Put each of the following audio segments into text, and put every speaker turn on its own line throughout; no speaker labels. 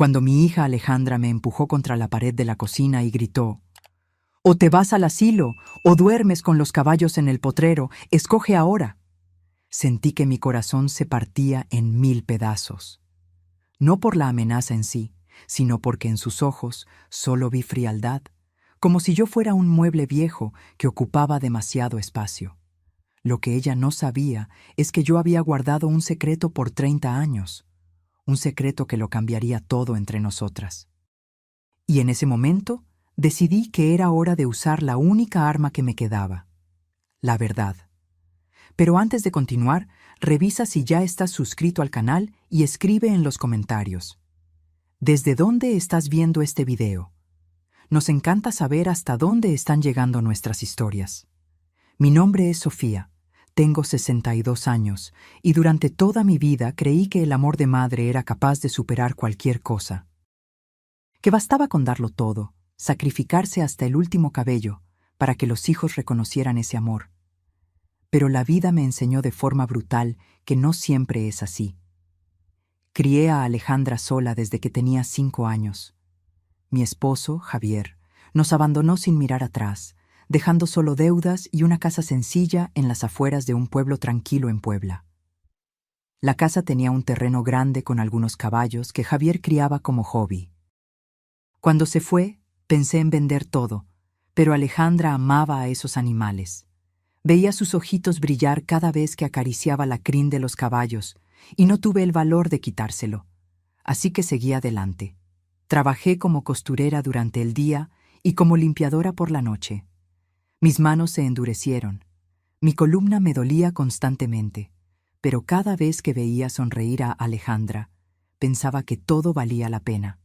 cuando mi hija Alejandra me empujó contra la pared de la cocina y gritó: «O te vas al asilo, o duermes con los caballos en el potrero, escoge ahora». Sentí que mi corazón se partía en 1000 pedazos. No por la amenaza en sí, sino porque en sus ojos solo vi frialdad, como si yo fuera un mueble viejo que ocupaba demasiado espacio. Lo que ella no sabía es que yo había guardado un secreto por 30 años, un secreto que lo cambiaría todo entre nosotras. Y en ese momento decidí que era hora de usar la única arma que me quedaba: la verdad. Pero antes de continuar, revisa si ya estás suscrito al canal y escribe en los comentarios: ¿desde dónde estás viendo este video? Nos encanta saber hasta dónde están llegando nuestras historias. Mi nombre es Sofía, tengo 62 años y durante toda mi vida creí que el amor de madre era capaz de superar cualquier cosa. Que bastaba con darlo todo, sacrificarse hasta el último cabello, para que los hijos reconocieran ese amor. Pero la vida me enseñó de forma brutal que no siempre es así. Crié a Alejandra sola desde que tenía 5 años. Mi esposo, Javier, nos abandonó sin mirar atrás, dejando solo deudas y una casa sencilla en las afueras de un pueblo tranquilo en Puebla. La casa tenía un terreno grande con algunos caballos que Javier criaba como hobby. Cuando se fue, pensé en vender todo, pero Alejandra amaba a esos animales. Veía sus ojitos brillar cada vez que acariciaba la crin de los caballos, y no tuve el valor de quitárselo. Así que seguí adelante. Trabajé como costurera durante el día y como limpiadora por la noche. Mis manos se endurecieron. Mi columna me dolía constantemente, pero cada vez que veía sonreír a Alejandra, pensaba que todo valía la pena.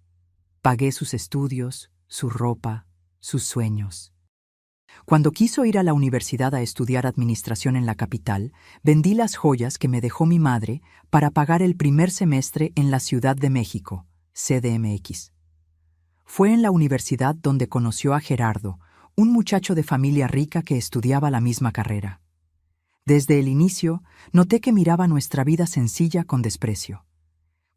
Pagué sus estudios, su ropa, sus sueños. Cuando quiso ir a la universidad a estudiar administración en la capital, vendí las joyas que me dejó mi madre para pagar el primer semestre en la Ciudad de México, CDMX. Fue en la universidad donde conoció a Gerardo, un muchacho de familia rica que estudiaba la misma carrera. Desde el inicio, noté que miraba nuestra vida sencilla con desprecio.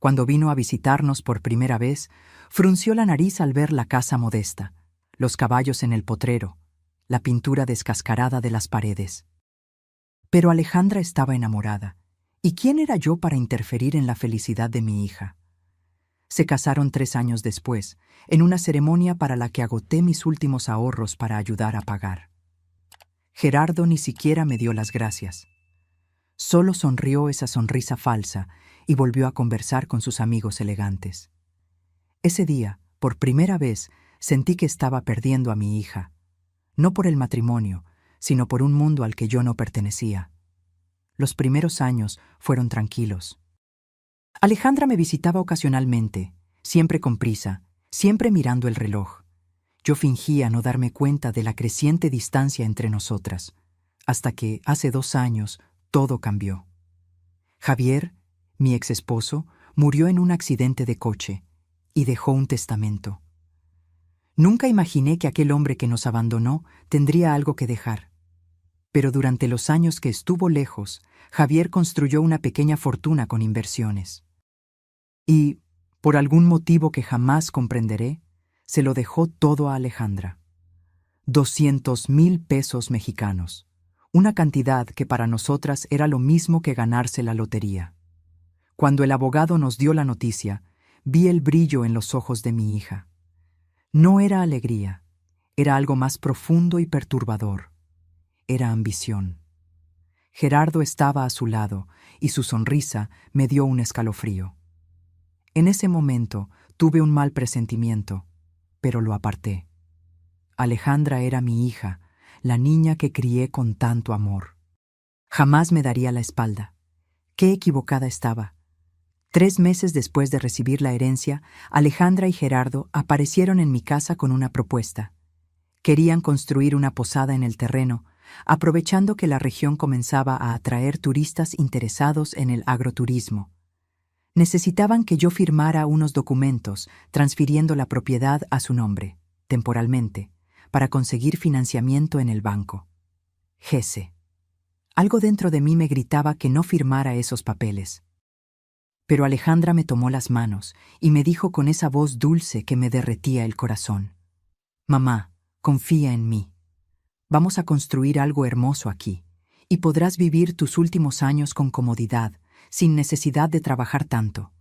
Cuando vino a visitarnos por primera vez, frunció la nariz al ver la casa modesta, los caballos en el potrero, la pintura descascarada de las paredes. Pero Alejandra estaba enamorada, ¿y quién era yo para interferir en la felicidad de mi hija? Se casaron 3 años después, en una ceremonia para la que agoté mis últimos ahorros para ayudar a pagar. Gerardo ni siquiera me dio las gracias. Solo sonrió esa sonrisa falsa y volvió a conversar con sus amigos elegantes. Ese día, por primera vez, sentí que estaba perdiendo a mi hija. No por el matrimonio, sino por un mundo al que yo no pertenecía. Los primeros años fueron tranquilos. Alejandra me visitaba ocasionalmente, siempre con prisa, siempre mirando el reloj. Yo fingía no darme cuenta de la creciente distancia entre nosotras, hasta que, hace 2 años, todo cambió. Javier, mi ex esposo, murió en un accidente de coche y dejó un testamento. Nunca imaginé que aquel hombre que nos abandonó tendría algo que dejar. Pero durante los años que estuvo lejos, Javier construyó una pequeña fortuna con inversiones. Y, por algún motivo que jamás comprenderé, se lo dejó todo a Alejandra. 200,000 pesos mexicanos, una cantidad que para nosotras era lo mismo que ganarse la lotería. Cuando el abogado nos dio la noticia, vi el brillo en los ojos de mi hija. No era alegría, era algo más profundo y perturbador. Era ambición. Gerardo estaba a su lado y su sonrisa me dio un escalofrío. En ese momento tuve un mal presentimiento, pero lo aparté. Alejandra era mi hija, la niña que crié con tanto amor. Jamás me daría la espalda. Qué equivocada estaba. 3 meses después de recibir la herencia, Alejandra y Gerardo aparecieron en mi casa con una propuesta. Querían construir una posada en el terreno, aprovechando que la región comenzaba a atraer turistas interesados en el agroturismo. Necesitaban que yo firmara unos documentos transfiriendo la propiedad a su nombre, temporalmente, para conseguir financiamiento en el banco. GESE. Algo dentro de mí me gritaba que no firmara esos papeles. Pero Alejandra me tomó las manos y me dijo con esa voz dulce que me derretía el corazón: «Mamá, confía en mí. Vamos a construir algo hermoso aquí, y podrás vivir tus últimos años con comodidad, sin necesidad de trabajar tanto».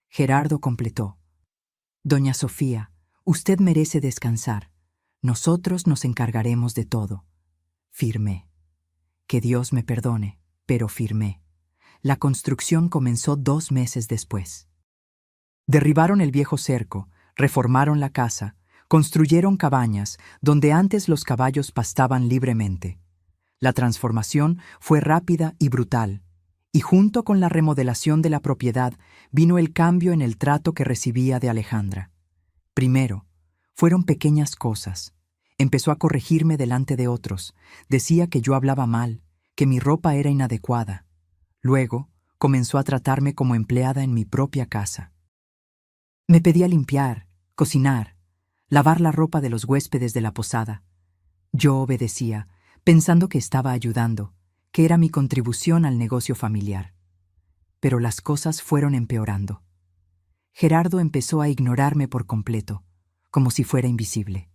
Gerardo completó: «Doña Sofía, usted merece descansar. Nosotros nos encargaremos de todo». Firmé. Que Dios me perdone, pero firmé. La construcción comenzó 2 meses después. Derribaron el viejo cerco, reformaron la casa, construyeron cabañas donde antes los caballos pastaban libremente. La transformación fue rápida y brutal, y junto con la remodelación de la propiedad vino el cambio en el trato que recibía de Alejandra. Primero, fueron pequeñas cosas. Empezó a corregirme delante de otros, decía que yo hablaba mal, que mi ropa era inadecuada. Luego, comenzó a tratarme como empleada en mi propia casa. Me pedía limpiar, cocinar, lavar la ropa de los huéspedes de la posada. Yo obedecía, pensando que estaba ayudando, que era mi contribución al negocio familiar. Pero las cosas fueron empeorando. Gerardo empezó a ignorarme por completo, como si fuera invisible.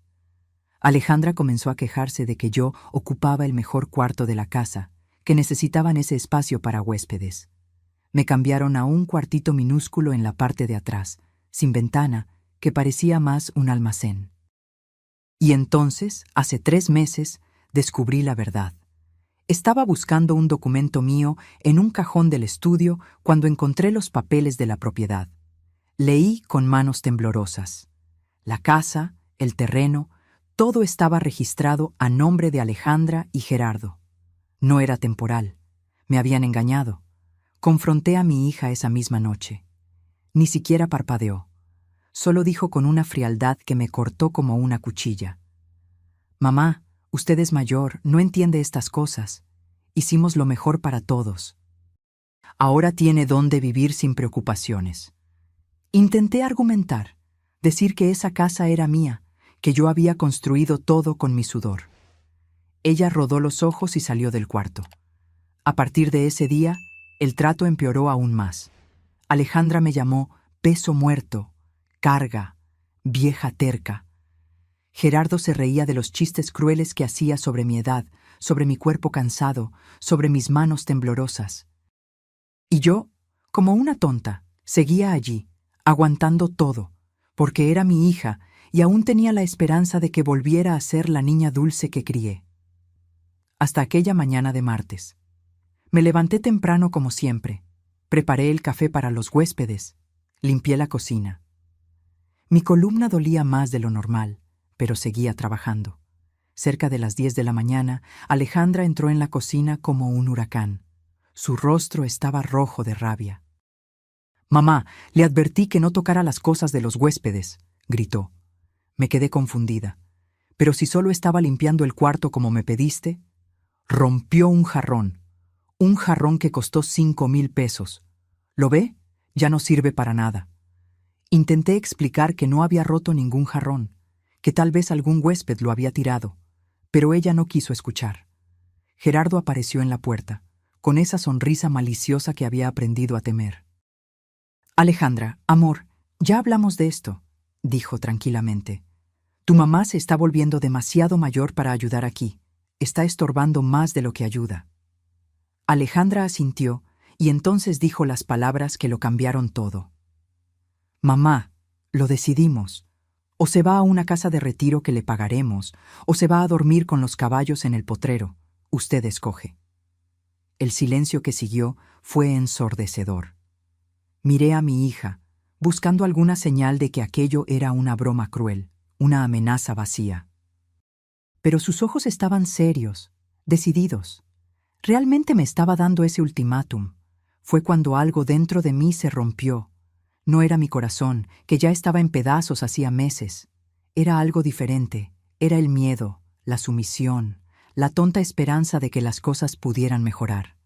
Alejandra comenzó a quejarse de que yo ocupaba el mejor cuarto de la casa, que necesitaban ese espacio para huéspedes. Me cambiaron a un cuartito minúsculo en la parte de atrás, sin ventana, que parecía más un almacén. Y entonces, hace 3 meses, descubrí la verdad. Estaba buscando un documento mío en un cajón del estudio cuando encontré los papeles de la propiedad. Leí con manos temblorosas. La casa, el terreno, todo estaba registrado a nombre de Alejandra y Gerardo. No era temporal. Me habían engañado. Confronté a mi hija esa misma noche. Ni siquiera parpadeó. Solo dijo con una frialdad que me cortó como una cuchilla: «Mamá, usted es mayor, no entiende estas cosas. Hicimos lo mejor para todos. Ahora tiene dónde vivir sin preocupaciones». Intenté argumentar, decir que esa casa era mía, que yo había construido todo con mi sudor. Ella rodó los ojos y salió del cuarto. A partir de ese día, el trato empeoró aún más. Alejandra me llamó peso muerto, carga, vieja terca. Gerardo se reía de los chistes crueles que hacía sobre mi edad, sobre mi cuerpo cansado, sobre mis manos temblorosas. Y yo, como una tonta, seguía allí, aguantando todo, porque era mi hija y aún tenía la esperanza de que volviera a ser la niña dulce que crié. Hasta aquella mañana de martes. Me levanté temprano como siempre. Preparé el café para los huéspedes. Limpié la cocina. Mi columna dolía más de lo normal, pero seguía trabajando. Cerca de las 10 de la mañana, Alejandra entró en la cocina como un huracán. Su rostro estaba rojo de rabia. «Mamá, le advertí que no tocara las cosas de los huéspedes», gritó. Me quedé confundida. «Pero si solo estaba limpiando el cuarto como me pediste». Rompió un jarrón que costó 5,000 pesos. ¿Lo ve? Ya no sirve para nada. Intenté explicar que no había roto ningún jarrón, que tal vez algún huésped lo había tirado, pero ella no quiso escuchar. Gerardo apareció en la puerta, con esa sonrisa maliciosa que había aprendido a temer. «Alejandra, amor, ya hablamos de esto», dijo tranquilamente. «Tu mamá se está volviendo demasiado mayor para ayudar aquí. Está estorbando más de lo que ayuda». Alejandra asintió y entonces dijo las palabras que lo cambiaron todo. «Mamá, lo decidimos. O se va a una casa de retiro que le pagaremos, o se va a dormir con los caballos en el potrero. Usted escoge». El silencio que siguió fue ensordecedor. Miré a mi hija, buscando alguna señal de que aquello era una broma cruel, una amenaza vacía. Pero sus ojos estaban serios, decididos. Realmente me estaba dando ese ultimátum. Fue cuando algo dentro de mí se rompió. No era mi corazón, que ya estaba en pedazos hacía meses. Era algo diferente. Era el miedo, la sumisión, la tonta esperanza de que las cosas pudieran mejorar.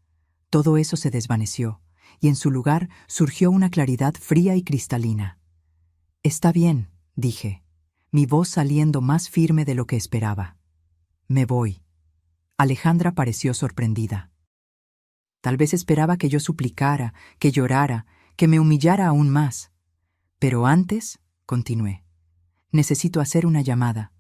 Todo eso se desvaneció, y en su lugar surgió una claridad fría y cristalina. «Está bien», dije, mi voz saliendo más firme de lo que esperaba. «Me voy». Alejandra pareció sorprendida. Tal vez esperaba que yo suplicara, que llorara, que me humillara aún más. Pero antes, continué, necesito hacer una llamada.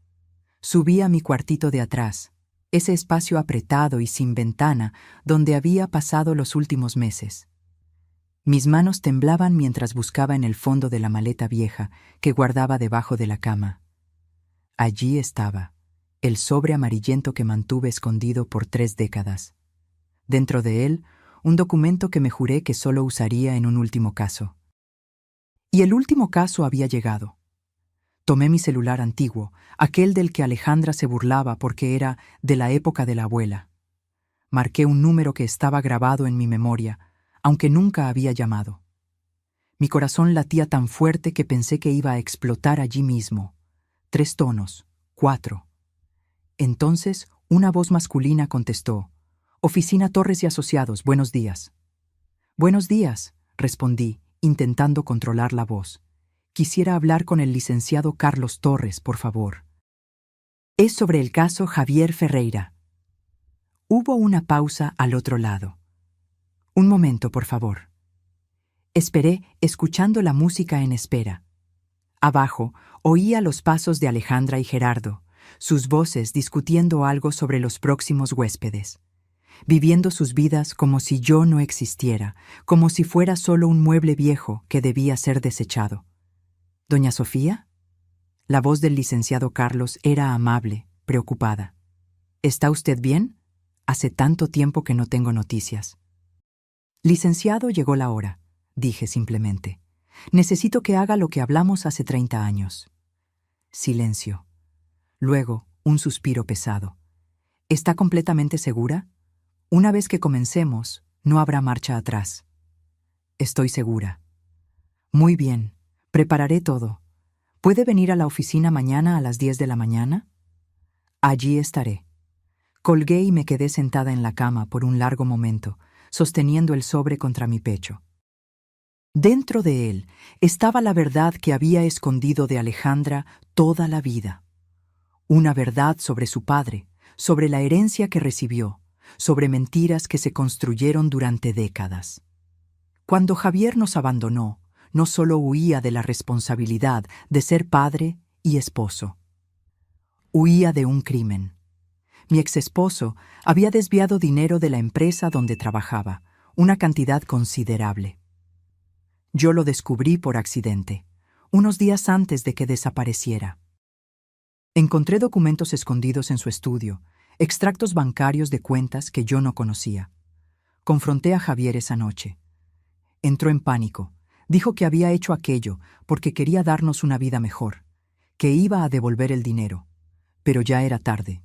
Subí a mi cuartito de atrás, ese espacio apretado y sin ventana donde había pasado los últimos meses. Mis manos temblaban mientras buscaba en el fondo de la maleta vieja que guardaba debajo de la cama. Allí estaba, el sobre amarillento que mantuve escondido por 3 décadas. Dentro de él, un documento que me juré que solo usaría en un último caso. Y el último caso había llegado. Tomé mi celular antiguo, aquel del que Alejandra se burlaba porque era de la época de la abuela. Marqué un número que estaba grabado en mi memoria, aunque nunca había llamado. Mi corazón latía tan fuerte que pensé que iba a explotar allí mismo. 3 tonos, 4. Entonces, una voz masculina contestó: «Oficina Torres y Asociados, buenos días». «Buenos días», respondí, intentando controlar la voz. «Quisiera hablar con el licenciado Carlos Torres, por favor». «Es sobre el caso Javier Ferreira». Hubo una pausa al otro lado. «Un momento, por favor». Esperé, escuchando la música en espera. Abajo, oía los pasos de Alejandra y Gerardo, sus voces discutiendo algo sobre los próximos huéspedes, viviendo sus vidas como si yo no existiera, como si fuera solo un mueble viejo que debía ser desechado. «¿Doña Sofía?» La voz del licenciado Carlos era amable, preocupada. «¿Está usted bien? Hace tanto tiempo que no tengo noticias». «Licenciado, llegó la hora», dije simplemente. «Necesito que haga lo que hablamos hace 30 años». Silencio. Luego, un suspiro pesado. «¿Está completamente segura? Una vez que comencemos, no habrá marcha atrás». «Estoy segura». «Muy bien, prepararé todo. ¿Puede venir a la oficina mañana a las 10 de la mañana?» «Allí estaré». Colgué y me quedé sentada en la cama por un largo momento, sosteniendo el sobre contra mi pecho. Dentro de él estaba la verdad que había escondido de Alejandra toda la vida. Una verdad sobre su padre, sobre la herencia que recibió, sobre mentiras que se construyeron durante décadas. Cuando Javier nos abandonó, no solo huía de la responsabilidad de ser padre y esposo. Huía de un crimen. Mi exesposo había desviado dinero de la empresa donde trabajaba, una cantidad considerable. Yo lo descubrí por accidente, unos días antes de que desapareciera. Encontré documentos escondidos en su estudio, extractos bancarios de cuentas que yo no conocía. Confronté a Javier esa noche. Entró en pánico. Dijo que había hecho aquello porque quería darnos una vida mejor, que iba a devolver el dinero. Pero ya era tarde.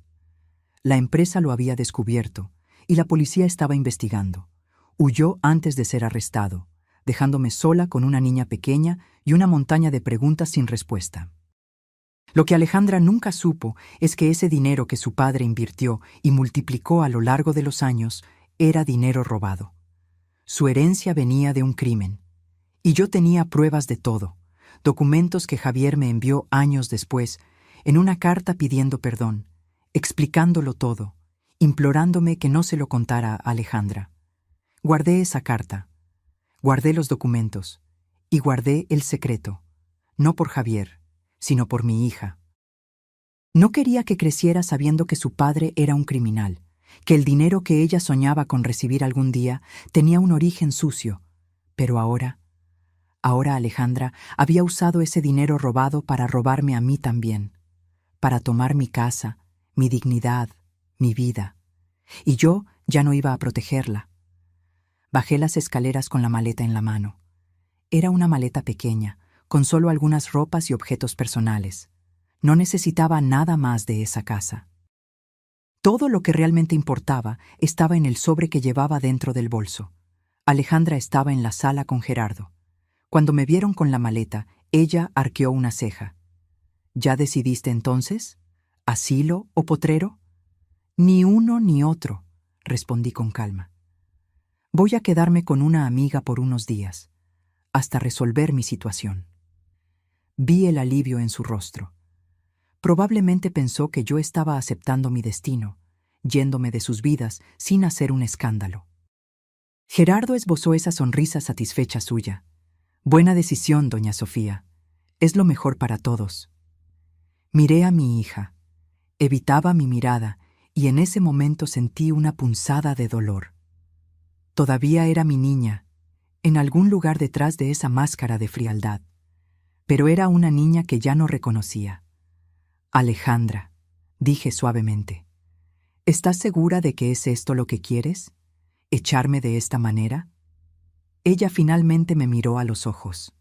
La empresa lo había descubierto y la policía estaba investigando. Huyó antes de ser arrestado, dejándome sola con una niña pequeña y una montaña de preguntas sin respuesta. Lo que Alejandra nunca supo es que ese dinero que su padre invirtió y multiplicó a lo largo de los años era dinero robado. Su herencia venía de un crimen. Y yo tenía pruebas de todo, documentos que Javier me envió años después, en una carta pidiendo perdón, explicándolo todo, implorándome que no se lo contara a Alejandra. Guardé esa carta. Guardé los documentos y guardé el secreto, no por Javier, sino por mi hija. No quería que creciera sabiendo que su padre era un criminal, que el dinero que ella soñaba con recibir algún día tenía un origen sucio, pero ahora Alejandra había usado ese dinero robado para robarme a mí también, para tomar mi casa, mi dignidad, mi vida, y yo ya no iba a protegerla. Bajé las escaleras con la maleta en la mano. Era una maleta pequeña, con solo algunas ropas y objetos personales. No necesitaba nada más de esa casa. Todo lo que realmente importaba estaba en el sobre que llevaba dentro del bolso. Alejandra estaba en la sala con Gerardo. Cuando me vieron con la maleta, ella arqueó una ceja. ¿Ya decidiste entonces? ¿Asilo o potrero? Ni uno ni otro, respondí con calma. Voy a quedarme con una amiga por unos días, hasta resolver mi situación. Vi el alivio en su rostro. Probablemente pensó que yo estaba aceptando mi destino, yéndome de sus vidas sin hacer un escándalo. Gerardo esbozó esa sonrisa satisfecha suya. Buena decisión, doña Sofía. Es lo mejor para todos. Miré a mi hija. Evitaba mi mirada y en ese momento sentí una punzada de dolor. Todavía era mi niña, en algún lugar detrás de esa máscara de frialdad. Pero era una niña que ya no reconocía. Alejandra, dije suavemente, ¿estás segura de que es esto lo que quieres? ¿Echarme de esta manera? Ella finalmente me miró a los ojos.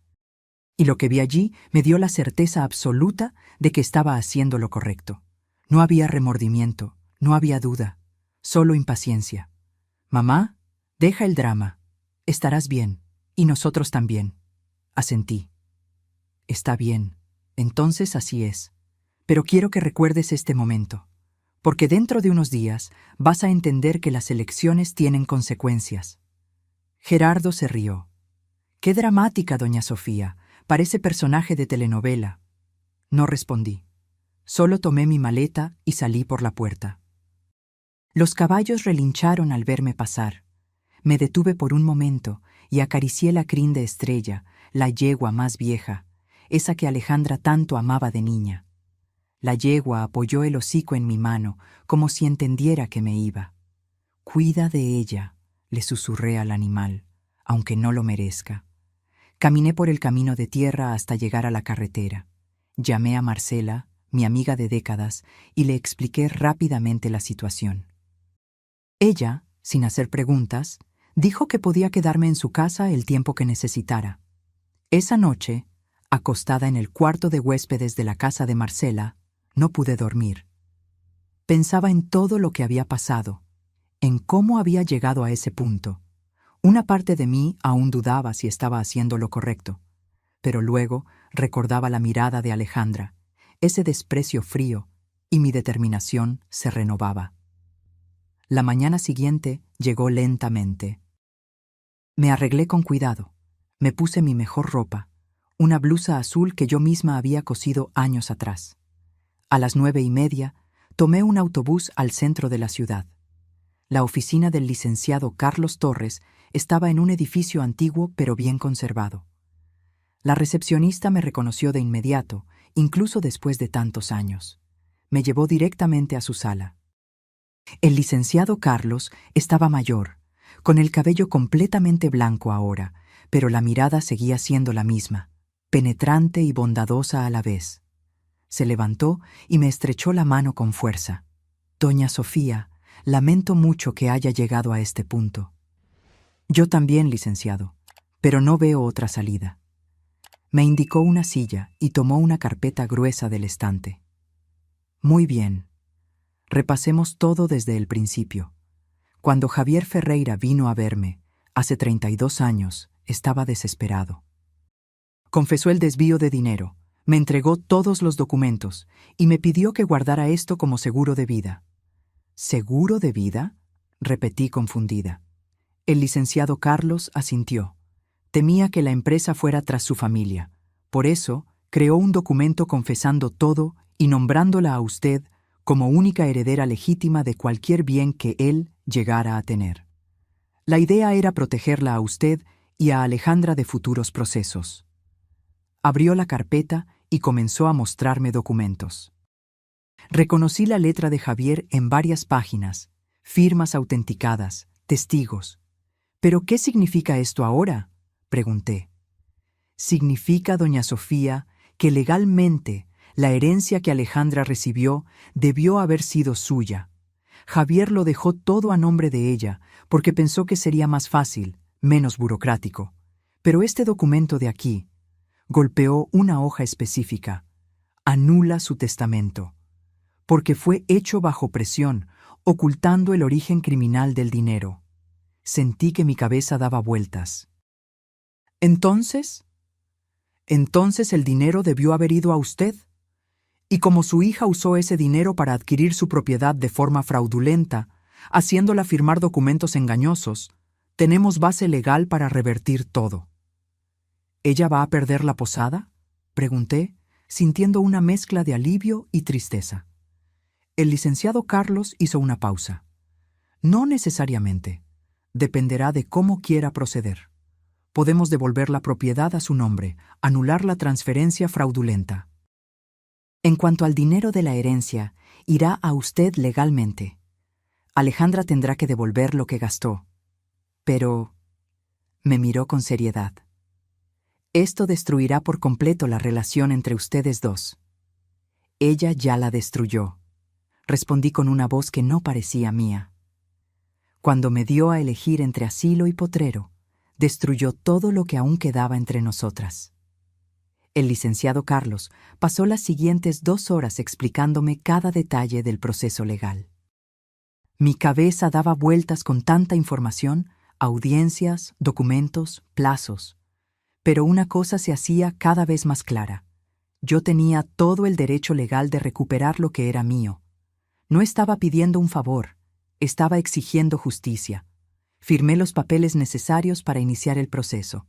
Y lo que vi allí me dio la certeza absoluta de que estaba haciendo lo correcto. No había remordimiento, no había duda, solo impaciencia. Mamá, deja el drama. Estarás bien, y nosotros también. Asentí. Está bien, entonces así es. Pero quiero que recuerdes este momento, porque dentro de unos días vas a entender que las elecciones tienen consecuencias. Gerardo se rió. Qué dramática, doña Sofía. Parece personaje de telenovela. No respondí. Solo tomé mi maleta y salí por la puerta. Los caballos relincharon al verme pasar. Me detuve por un momento y acaricié la crin de Estrella, la yegua más vieja, esa que Alejandra tanto amaba de niña. La yegua apoyó el hocico en mi mano, como si entendiera que me iba. Cuida de ella, le susurré al animal, aunque no lo merezca. Caminé por el camino de tierra hasta llegar a la carretera. Llamé a Marcela, mi amiga de décadas, y le expliqué rápidamente la situación. Ella, sin hacer preguntas, dijo que podía quedarme en su casa el tiempo que necesitara. Esa noche, acostada en el cuarto de huéspedes de la casa de Marcela, no pude dormir. Pensaba en todo lo que había pasado, en cómo había llegado a ese punto. Una parte de mí aún dudaba si estaba haciendo lo correcto, pero luego recordaba la mirada de Alejandra, ese desprecio frío, y mi determinación se renovaba. La mañana siguiente llegó lentamente. Me arreglé con cuidado. Me puse mi mejor ropa, una blusa azul que yo misma había cosido años atrás. A las 9:30 tomé un autobús al centro de la ciudad. La oficina del licenciado Carlos Torres estaba en un edificio antiguo pero bien conservado. La recepcionista me reconoció de inmediato, incluso después de tantos años. Me llevó directamente a su sala. El licenciado Carlos estaba mayor, con el cabello completamente blanco ahora, pero la mirada seguía siendo la misma, penetrante y bondadosa a la vez. Se levantó y me estrechó la mano con fuerza. Doña Sofía, lamento mucho que haya llegado a este punto. Yo también, licenciado, pero no veo otra salida. Me indicó una silla y tomó una carpeta gruesa del estante. Muy bien. Repasemos todo desde el principio. Cuando Javier Ferreira vino a verme, hace 32 años, estaba desesperado. Confesó el desvío de dinero, me entregó todos los documentos y me pidió que guardara esto como seguro de vida. ¿Seguro de vida?, repetí confundida. El licenciado Carlos asintió. Temía que la empresa fuera tras su familia. Por eso, creó un documento confesando todo y nombrándola a usted como única heredera legítima de cualquier bien que él llegara a tener. La idea era protegerla a usted y a Alejandra de futuros procesos. Abrió la carpeta y comenzó a mostrarme documentos. Reconocí la letra de Javier en varias páginas, firmas autenticadas, testigos. ¿Pero qué significa esto ahora?, pregunté. Significa, doña Sofía, que legalmente la herencia que Alejandra recibió debió haber sido suya. Javier lo dejó todo a nombre de ella porque pensó que sería más fácil, menos burocrático. Pero este documento de aquí golpeó una hoja específica. Anula su testamento, porque fue hecho bajo presión, ocultando el origen criminal del dinero. Sentí que mi cabeza daba vueltas. ¿Entonces? ¿Entonces el dinero debió haber ido a usted? Y como su hija usó ese dinero para adquirir su propiedad de forma fraudulenta, haciéndola firmar documentos engañosos, tenemos base legal para revertir todo. ¿Ella va a perder la posada?, pregunté, sintiendo una mezcla de alivio y tristeza. El licenciado Carlos hizo una pausa. No necesariamente. Dependerá de cómo quiera proceder. Podemos devolver la propiedad a su nombre, anular la transferencia fraudulenta. En cuanto al dinero de la herencia, irá a usted legalmente. Alejandra tendrá que devolver lo que gastó. Pero me miró con seriedad. Esto destruirá por completo la relación entre ustedes dos. Ella ya la destruyó. Respondí con una voz que no parecía mía. Cuando me dio a elegir entre asilo y potrero, destruyó todo lo que aún quedaba entre nosotras. El licenciado Carlos pasó las siguientes 2 horas explicándome cada detalle del proceso legal. Mi cabeza daba vueltas con tanta información, audiencias, documentos, plazos. Pero una cosa se hacía cada vez más clara. Yo tenía todo el derecho legal de recuperar lo que era mío. No estaba pidiendo un favor, estaba exigiendo justicia. Firmé los papeles necesarios para iniciar el proceso.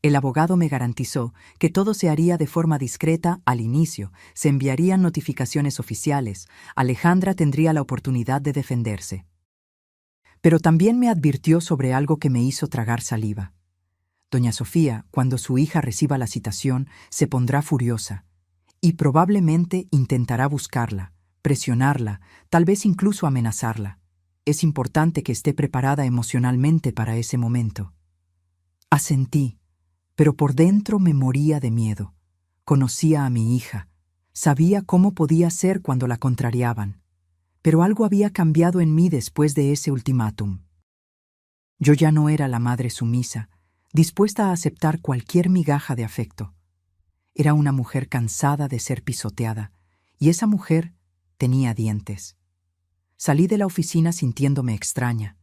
El abogado me garantizó que todo se haría de forma discreta al inicio, se enviarían notificaciones oficiales, Alejandra tendría la oportunidad de defenderse. Pero también me advirtió sobre algo que me hizo tragar saliva. Doña Sofía, cuando su hija reciba la citación, se pondrá furiosa y probablemente intentará buscarla, presionarla, tal vez incluso amenazarla. Es importante que esté preparada emocionalmente para ese momento. Asentí, pero por dentro me moría de miedo. Conocía a mi hija, sabía cómo podía ser cuando la contrariaban, pero algo había cambiado en mí después de ese ultimátum. Yo ya no era la madre sumisa, dispuesta a aceptar cualquier migaja de afecto. Era una mujer cansada de ser pisoteada, y esa mujer tenía dientes. Salí de la oficina sintiéndome extraña.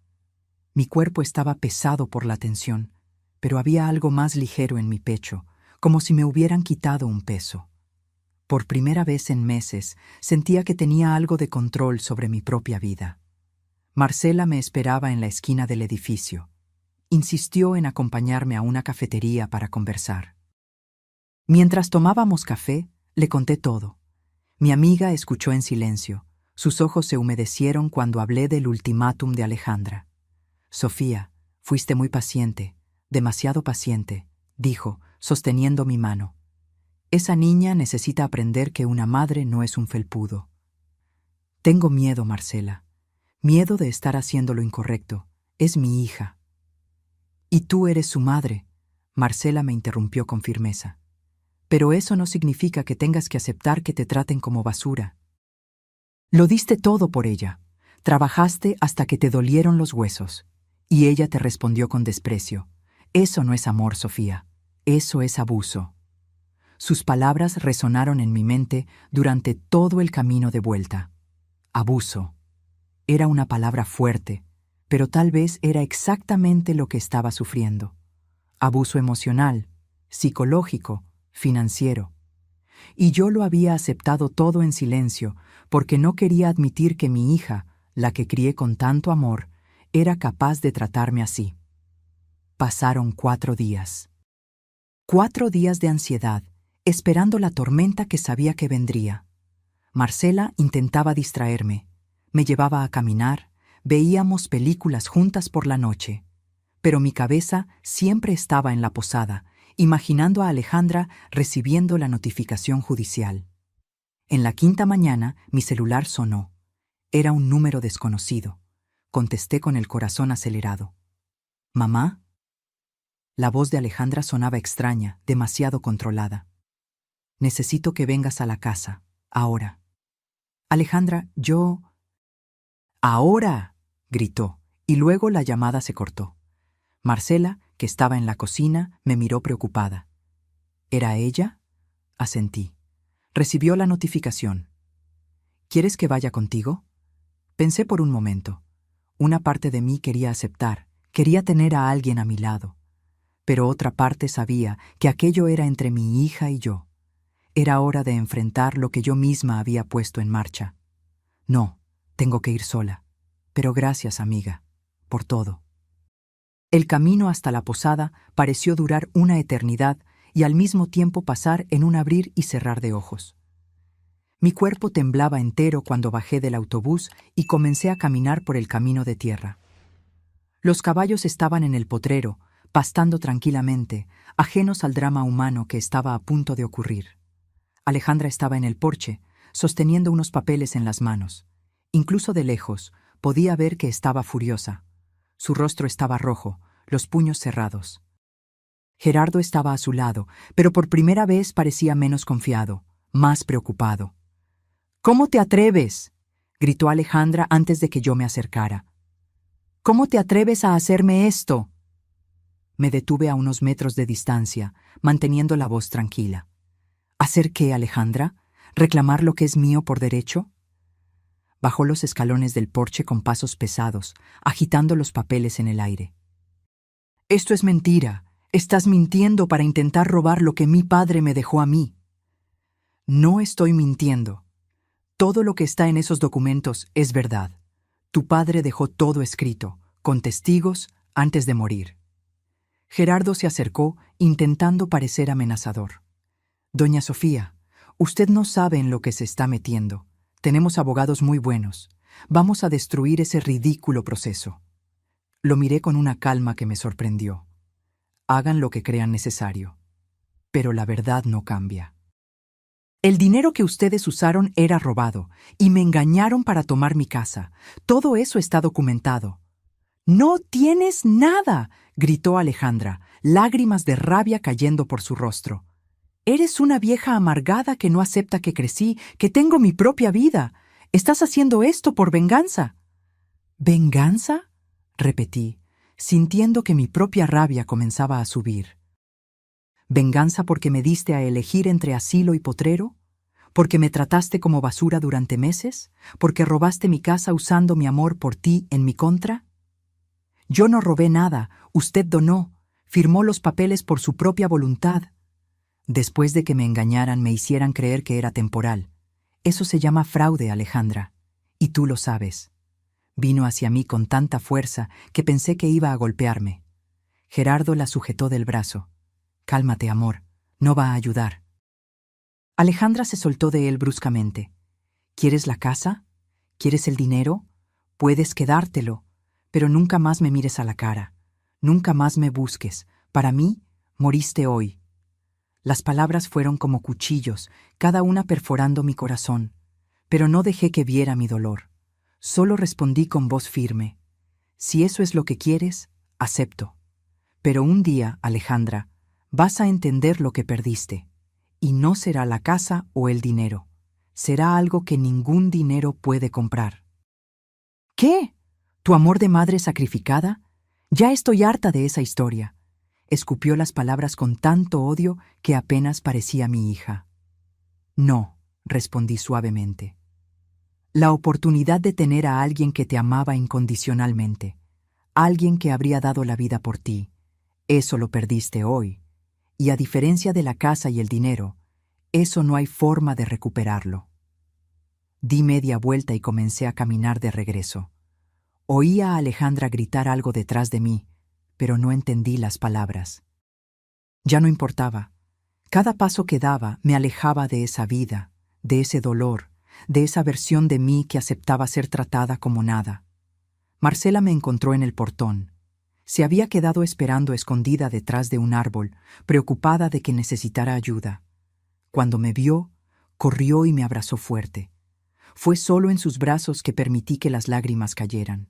Mi cuerpo estaba pesado por la tensión, pero había algo más ligero en mi pecho, como si me hubieran quitado un peso. Por primera vez en meses sentía que tenía algo de control sobre mi propia vida. Marcela me esperaba en la esquina del edificio. Insistió en acompañarme a una cafetería para conversar. Mientras tomábamos café, le conté todo. Mi amiga escuchó en silencio. Sus ojos se humedecieron cuando hablé del ultimátum de Alejandra. Sofía, fuiste muy paciente, demasiado paciente, dijo, sosteniendo mi mano. Esa niña necesita aprender que una madre no es un felpudo. Tengo miedo, Marcela. Miedo de estar haciendo lo incorrecto. Es mi hija. Y tú eres su madre, Marcela me interrumpió con firmeza. Pero eso no significa que tengas que aceptar que te traten como basura. Lo diste todo por ella. Trabajaste hasta que te dolieron los huesos. Y ella te respondió con desprecio. Eso no es amor, Sofía. Eso es abuso. Sus palabras resonaron en mi mente durante todo el camino de vuelta. Abuso. Era una palabra fuerte, pero tal vez era exactamente lo que estaba sufriendo. Abuso emocional, psicológico, financiero. Y yo lo había aceptado todo en silencio porque no quería admitir que mi hija, la que crié con tanto amor, era capaz de tratarme así. Pasaron 4 días. 4 días de ansiedad, esperando la tormenta que sabía que vendría. Marcela intentaba distraerme. Me llevaba a caminar, veíamos películas juntas por la noche. Pero mi cabeza siempre estaba en la posada, imaginando a Alejandra recibiendo la notificación judicial. En la 5ª mañana, mi celular sonó. Era un número desconocido. Contesté con el corazón acelerado. ¿Mamá? La voz de Alejandra sonaba extraña, demasiado controlada. Necesito que vengas a la casa, ahora. Alejandra, yo... ¡Ahora!, gritó, y luego la llamada se cortó. Marcela, que estaba en la cocina, me miró preocupada. ¿Era ella? Asentí. Recibió la notificación. ¿Quieres que vaya contigo? Pensé por un momento. Una parte de mí quería aceptar, quería tener a alguien a mi lado. Pero otra parte sabía que aquello era entre mi hija y yo. Era hora de enfrentar lo que yo misma había puesto en marcha. No, tengo que ir sola. Pero gracias, amiga, por todo. El camino hasta la posada pareció durar una eternidad y al mismo tiempo pasar en un abrir y cerrar de ojos. Mi cuerpo temblaba entero cuando bajé del autobús y comencé a caminar por el camino de tierra. Los caballos estaban en el potrero, pastando tranquilamente, ajenos al drama humano que estaba a punto de ocurrir. Alejandra estaba en el porche, sosteniendo unos papeles en las manos. Incluso de lejos, podía ver que estaba furiosa. Su rostro estaba rojo, los puños cerrados. Gerardo estaba a su lado, pero por primera vez parecía menos confiado, más preocupado. «¿Cómo te atreves?», gritó Alejandra antes de que yo me acercara. «¿Cómo te atreves a hacerme esto?». Me detuve a unos metros de distancia, manteniendo la voz tranquila. ¿Hacer qué, Alejandra? ¿Reclamar lo que es mío por derecho? Bajó los escalones del porche con pasos pesados, agitando los papeles en el aire. «Esto es mentira. Estás mintiendo para intentar robar lo que mi padre me dejó a mí». «No estoy mintiendo. Todo lo que está en esos documentos es verdad. Tu padre dejó todo escrito, con testigos, antes de morir». Gerardo se acercó, intentando parecer amenazador. «Doña Sofía, usted no sabe en lo que se está metiendo. Tenemos abogados muy buenos. Vamos a destruir ese ridículo proceso». Lo miré con una calma que me sorprendió. Hagan lo que crean necesario. Pero la verdad no cambia. El dinero que ustedes usaron era robado, y me engañaron para tomar mi casa. Todo eso está documentado. «¡No tienes nada!», gritó Alejandra, lágrimas de rabia cayendo por su rostro. «Eres una vieja amargada que no acepta que crecí, que tengo mi propia vida. Estás haciendo esto por venganza». «¿Venganza?», repetí, sintiendo que mi propia rabia comenzaba a subir. ¿Venganza porque me diste a elegir entre asilo y potrero? ¿Porque me trataste como basura durante meses? ¿Porque robaste mi casa usando mi amor por ti en mi contra? Yo no robé nada, usted donó, firmó los papeles por su propia voluntad. Después de que me engañaran, me hicieran creer que era temporal. Eso se llama fraude, Alejandra, y tú lo sabes. Vino hacia mí con tanta fuerza que pensé que iba a golpearme. Gerardo la sujetó del brazo. «Cálmate, amor, no va a ayudar». Alejandra se soltó de él bruscamente. «¿Quieres la casa? ¿Quieres el dinero? Puedes quedártelo, pero nunca más me mires a la cara. Nunca más me busques. Para mí, moriste hoy». Las palabras fueron como cuchillos, cada una perforando mi corazón, pero no dejé que viera mi dolor. Solo respondí con voz firme: «Si eso es lo que quieres, acepto. Pero un día, Alejandra, vas a entender lo que perdiste, y no será la casa o el dinero. Será algo que ningún dinero puede comprar». «¿Qué? ¿Tu amor de madre sacrificada? Ya estoy harta de esa historia». Escupió las palabras con tanto odio que apenas parecía mi hija. «No», respondí suavemente. «La oportunidad de tener a alguien que te amaba incondicionalmente, alguien que habría dado la vida por ti, eso lo perdiste hoy. Y a diferencia de la casa y el dinero, eso no hay forma de recuperarlo». Di media vuelta y comencé a caminar de regreso. Oía a Alejandra gritar algo detrás de mí, pero no entendí las palabras. Ya no importaba. Cada paso que daba me alejaba de esa vida, de ese dolor, de esa versión de mí que aceptaba ser tratada como nada. Marcela me encontró en el portón. Se había quedado esperando escondida detrás de un árbol, preocupada de que necesitara ayuda. Cuando me vio, corrió y me abrazó fuerte. Fue solo en sus brazos que permití que las lágrimas cayeran.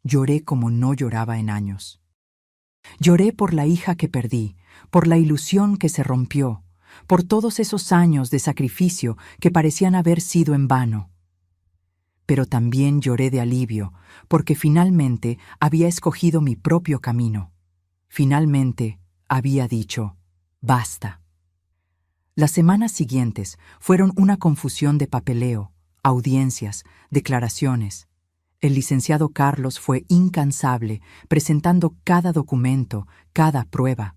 Lloré como no lloraba en años. Lloré por la hija que perdí, por la ilusión que se rompió, por todos esos años de sacrificio que parecían haber sido en vano. Pero también lloré de alivio, porque finalmente había escogido mi propio camino. Finalmente había dicho: «Basta». Las semanas siguientes fueron una confusión de papeleo, audiencias, declaraciones. El licenciado Carlos fue incansable, presentando cada documento, cada prueba.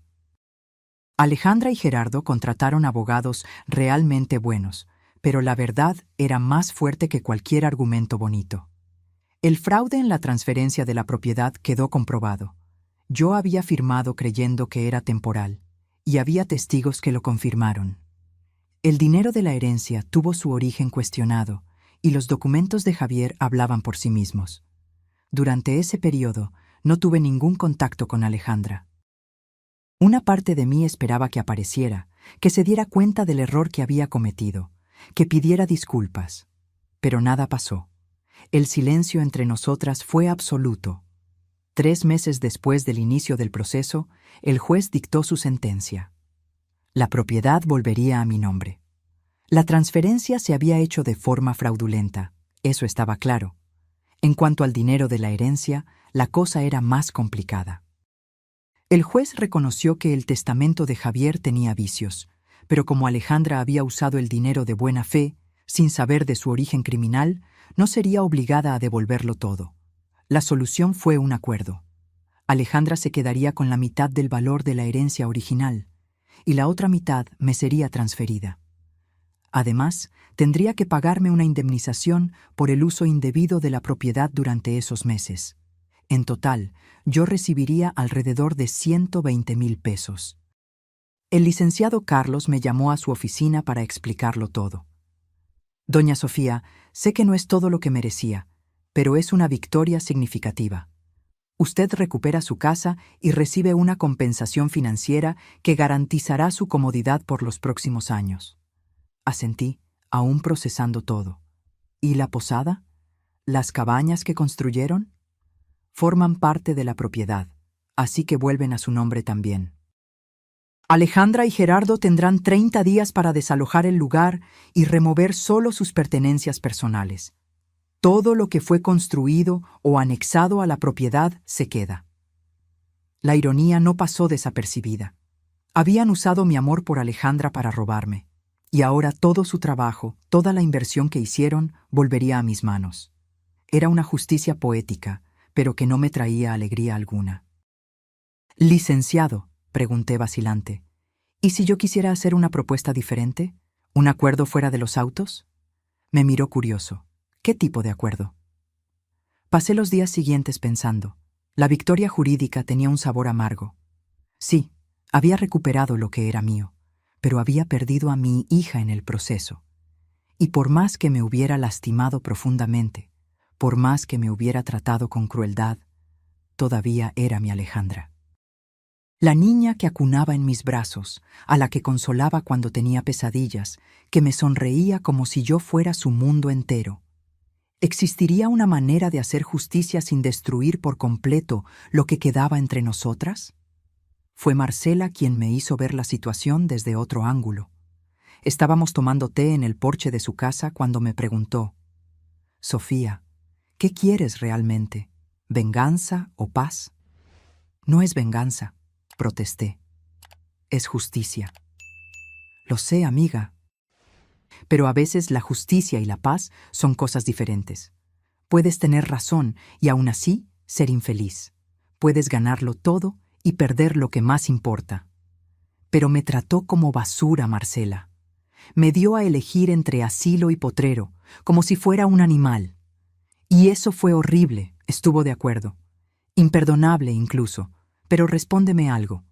Alejandra y Gerardo contrataron abogados realmente buenos, pero la verdad era más fuerte que cualquier argumento bonito. El fraude en la transferencia de la propiedad quedó comprobado. Yo había firmado creyendo que era temporal, y había testigos que lo confirmaron. El dinero de la herencia tuvo su origen cuestionado, y los documentos de Javier hablaban por sí mismos. Durante ese periodo, no tuve ningún contacto con Alejandra. Una parte de mí esperaba que apareciera, que se diera cuenta del error que había cometido, que pidiera disculpas. Pero nada pasó. El silencio entre nosotras fue absoluto. 3 meses después del inicio del proceso, el juez dictó su sentencia. La propiedad volvería a mi nombre. La transferencia se había hecho de forma fraudulenta, eso estaba claro. En cuanto al dinero de la herencia, la cosa era más complicada. El juez reconoció que el testamento de Javier tenía vicios, pero como Alejandra había usado el dinero de buena fe, sin saber de su origen criminal, no sería obligada a devolverlo todo. La solución fue un acuerdo. Alejandra se quedaría con la mitad del valor de la herencia original, y la otra mitad me sería transferida. Además, tendría que pagarme una indemnización por el uso indebido de la propiedad durante esos meses. En total, yo recibiría alrededor de 120,000 pesos. El licenciado Carlos me llamó a su oficina para explicarlo todo. Doña Sofía, sé que no es todo lo que merecía, pero es una victoria significativa. Usted recupera su casa y recibe una compensación financiera que garantizará su comodidad por los próximos años. Asentí, aún procesando todo. ¿Y la posada? ¿Las cabañas que construyeron? Forman parte de la propiedad, así que vuelven a su nombre también. Alejandra y Gerardo tendrán 30 días para desalojar el lugar y remover solo sus pertenencias personales. Todo lo que fue construido o anexado a la propiedad se queda. La ironía no pasó desapercibida. Habían usado mi amor por Alejandra para robarme, y ahora todo su trabajo, toda la inversión que hicieron, volvería a mis manos. Era una justicia poética, pero que no me traía alegría alguna. Licenciado, pregunté vacilante, ¿y si yo quisiera hacer una propuesta diferente? ¿Un acuerdo fuera de los autos? Me miró curioso. ¿Qué tipo de acuerdo? Pasé los días siguientes pensando. La victoria jurídica tenía un sabor amargo. Sí, había recuperado lo que era mío, pero había perdido a mi hija en el proceso. Y por más que me hubiera lastimado profundamente, por más que me hubiera tratado con crueldad, todavía era mi Alejandra. La niña que acunaba en mis brazos, a la que consolaba cuando tenía pesadillas, que me sonreía como si yo fuera su mundo entero. ¿Existiría una manera de hacer justicia sin destruir por completo lo que quedaba entre nosotras? Fue Marcela quien me hizo ver la situación desde otro ángulo. Estábamos tomando té en el porche de su casa cuando me preguntó: «Sofía, ¿qué quieres realmente? ¿Venganza o paz?» «No es venganza», protesté. «Es justicia». «Lo sé, amiga. Pero a veces la justicia y la paz son cosas diferentes. Puedes tener razón y aún así ser infeliz. Puedes ganarlo todo y perder lo que más importa». Pero me trató como basura, Marcela. Me dio a elegir entre asilo y potrero, como si fuera un animal. Y eso fue horrible, estuvo de acuerdo. Imperdonable incluso. Pero respóndeme algo.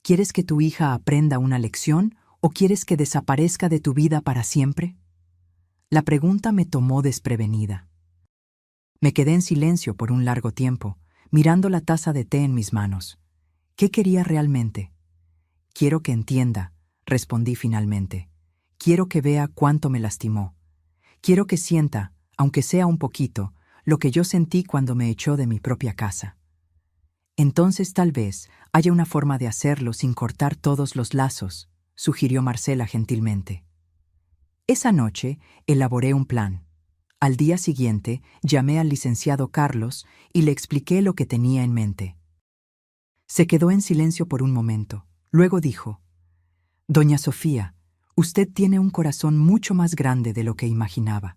¿Quieres que tu hija aprenda una lección o quieres que desaparezca de tu vida para siempre? La pregunta me tomó desprevenida. Me quedé en silencio por un largo tiempo, mirando la taza de té en mis manos. ¿Qué quería realmente? «Quiero que entienda», respondí finalmente. «Quiero que vea cuánto me lastimó. Quiero que sienta, aunque sea un poquito, lo que yo sentí cuando me echó de mi propia casa». «Entonces tal vez haya una forma de hacerlo sin cortar todos los lazos», sugirió Marcela gentilmente. Esa noche elaboré un plan. Al día siguiente llamé al licenciado Carlos y le expliqué lo que tenía en mente. Se quedó en silencio por un momento. Luego dijo: «Doña Sofía, usted tiene un corazón mucho más grande de lo que imaginaba.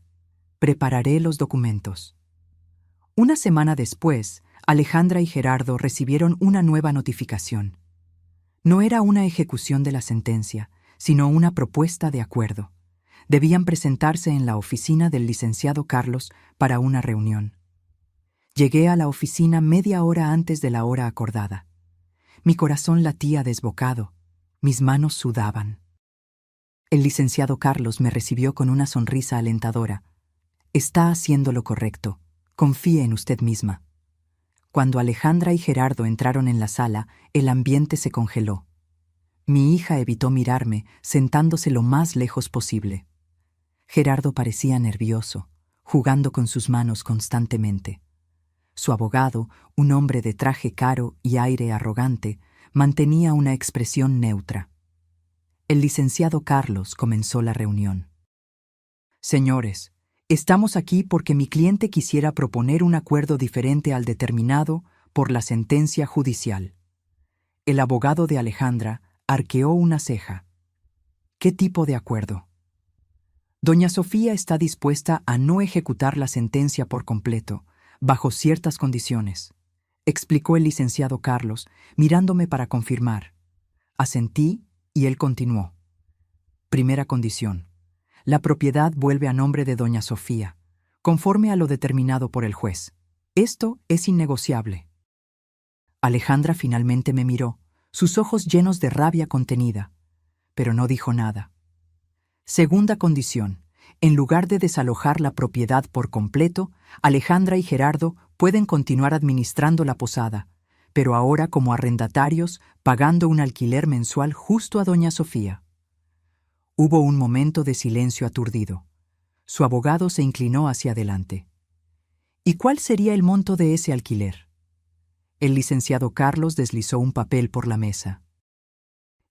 Prepararé los documentos». Una semana después, Alejandra y Gerardo recibieron una nueva notificación. No era una ejecución de la sentencia, sino una propuesta de acuerdo. Debían presentarse en la oficina del licenciado Carlos para una reunión. Llegué a la oficina media hora antes de la hora acordada. Mi corazón latía desbocado, mis manos sudaban. El licenciado Carlos me recibió con una sonrisa alentadora. «Está haciendo lo correcto. Confíe en usted misma». Cuando Alejandra y Gerardo entraron en la sala, el ambiente se congeló. Mi hija evitó mirarme, sentándose lo más lejos posible. Gerardo parecía nervioso, jugando con sus manos constantemente. Su abogado, un hombre de traje caro y aire arrogante, mantenía una expresión neutra. El licenciado Carlos comenzó la reunión. Señores, estamos aquí porque mi cliente quisiera proponer un acuerdo diferente al determinado por la sentencia judicial. El abogado de Alejandra arqueó una ceja. ¿Qué tipo de acuerdo? Doña Sofía está dispuesta a no ejecutar la sentencia por completo, bajo ciertas condiciones, explicó el licenciado Carlos, mirándome para confirmar. Asentí y él continuó. Primera condición. La propiedad vuelve a nombre de doña Sofía, conforme a lo determinado por el juez. Esto es innegociable. Alejandra finalmente me miró, sus ojos llenos de rabia contenida, pero no dijo nada. Segunda condición. En lugar de desalojar la propiedad por completo, Alejandra y Gerardo pueden continuar administrando la posada, pero ahora como arrendatarios, pagando un alquiler mensual justo a doña Sofía. Hubo un momento de silencio aturdido. Su abogado se inclinó hacia adelante. ¿Y cuál sería el monto de ese alquiler? El licenciado Carlos deslizó un papel por la mesa.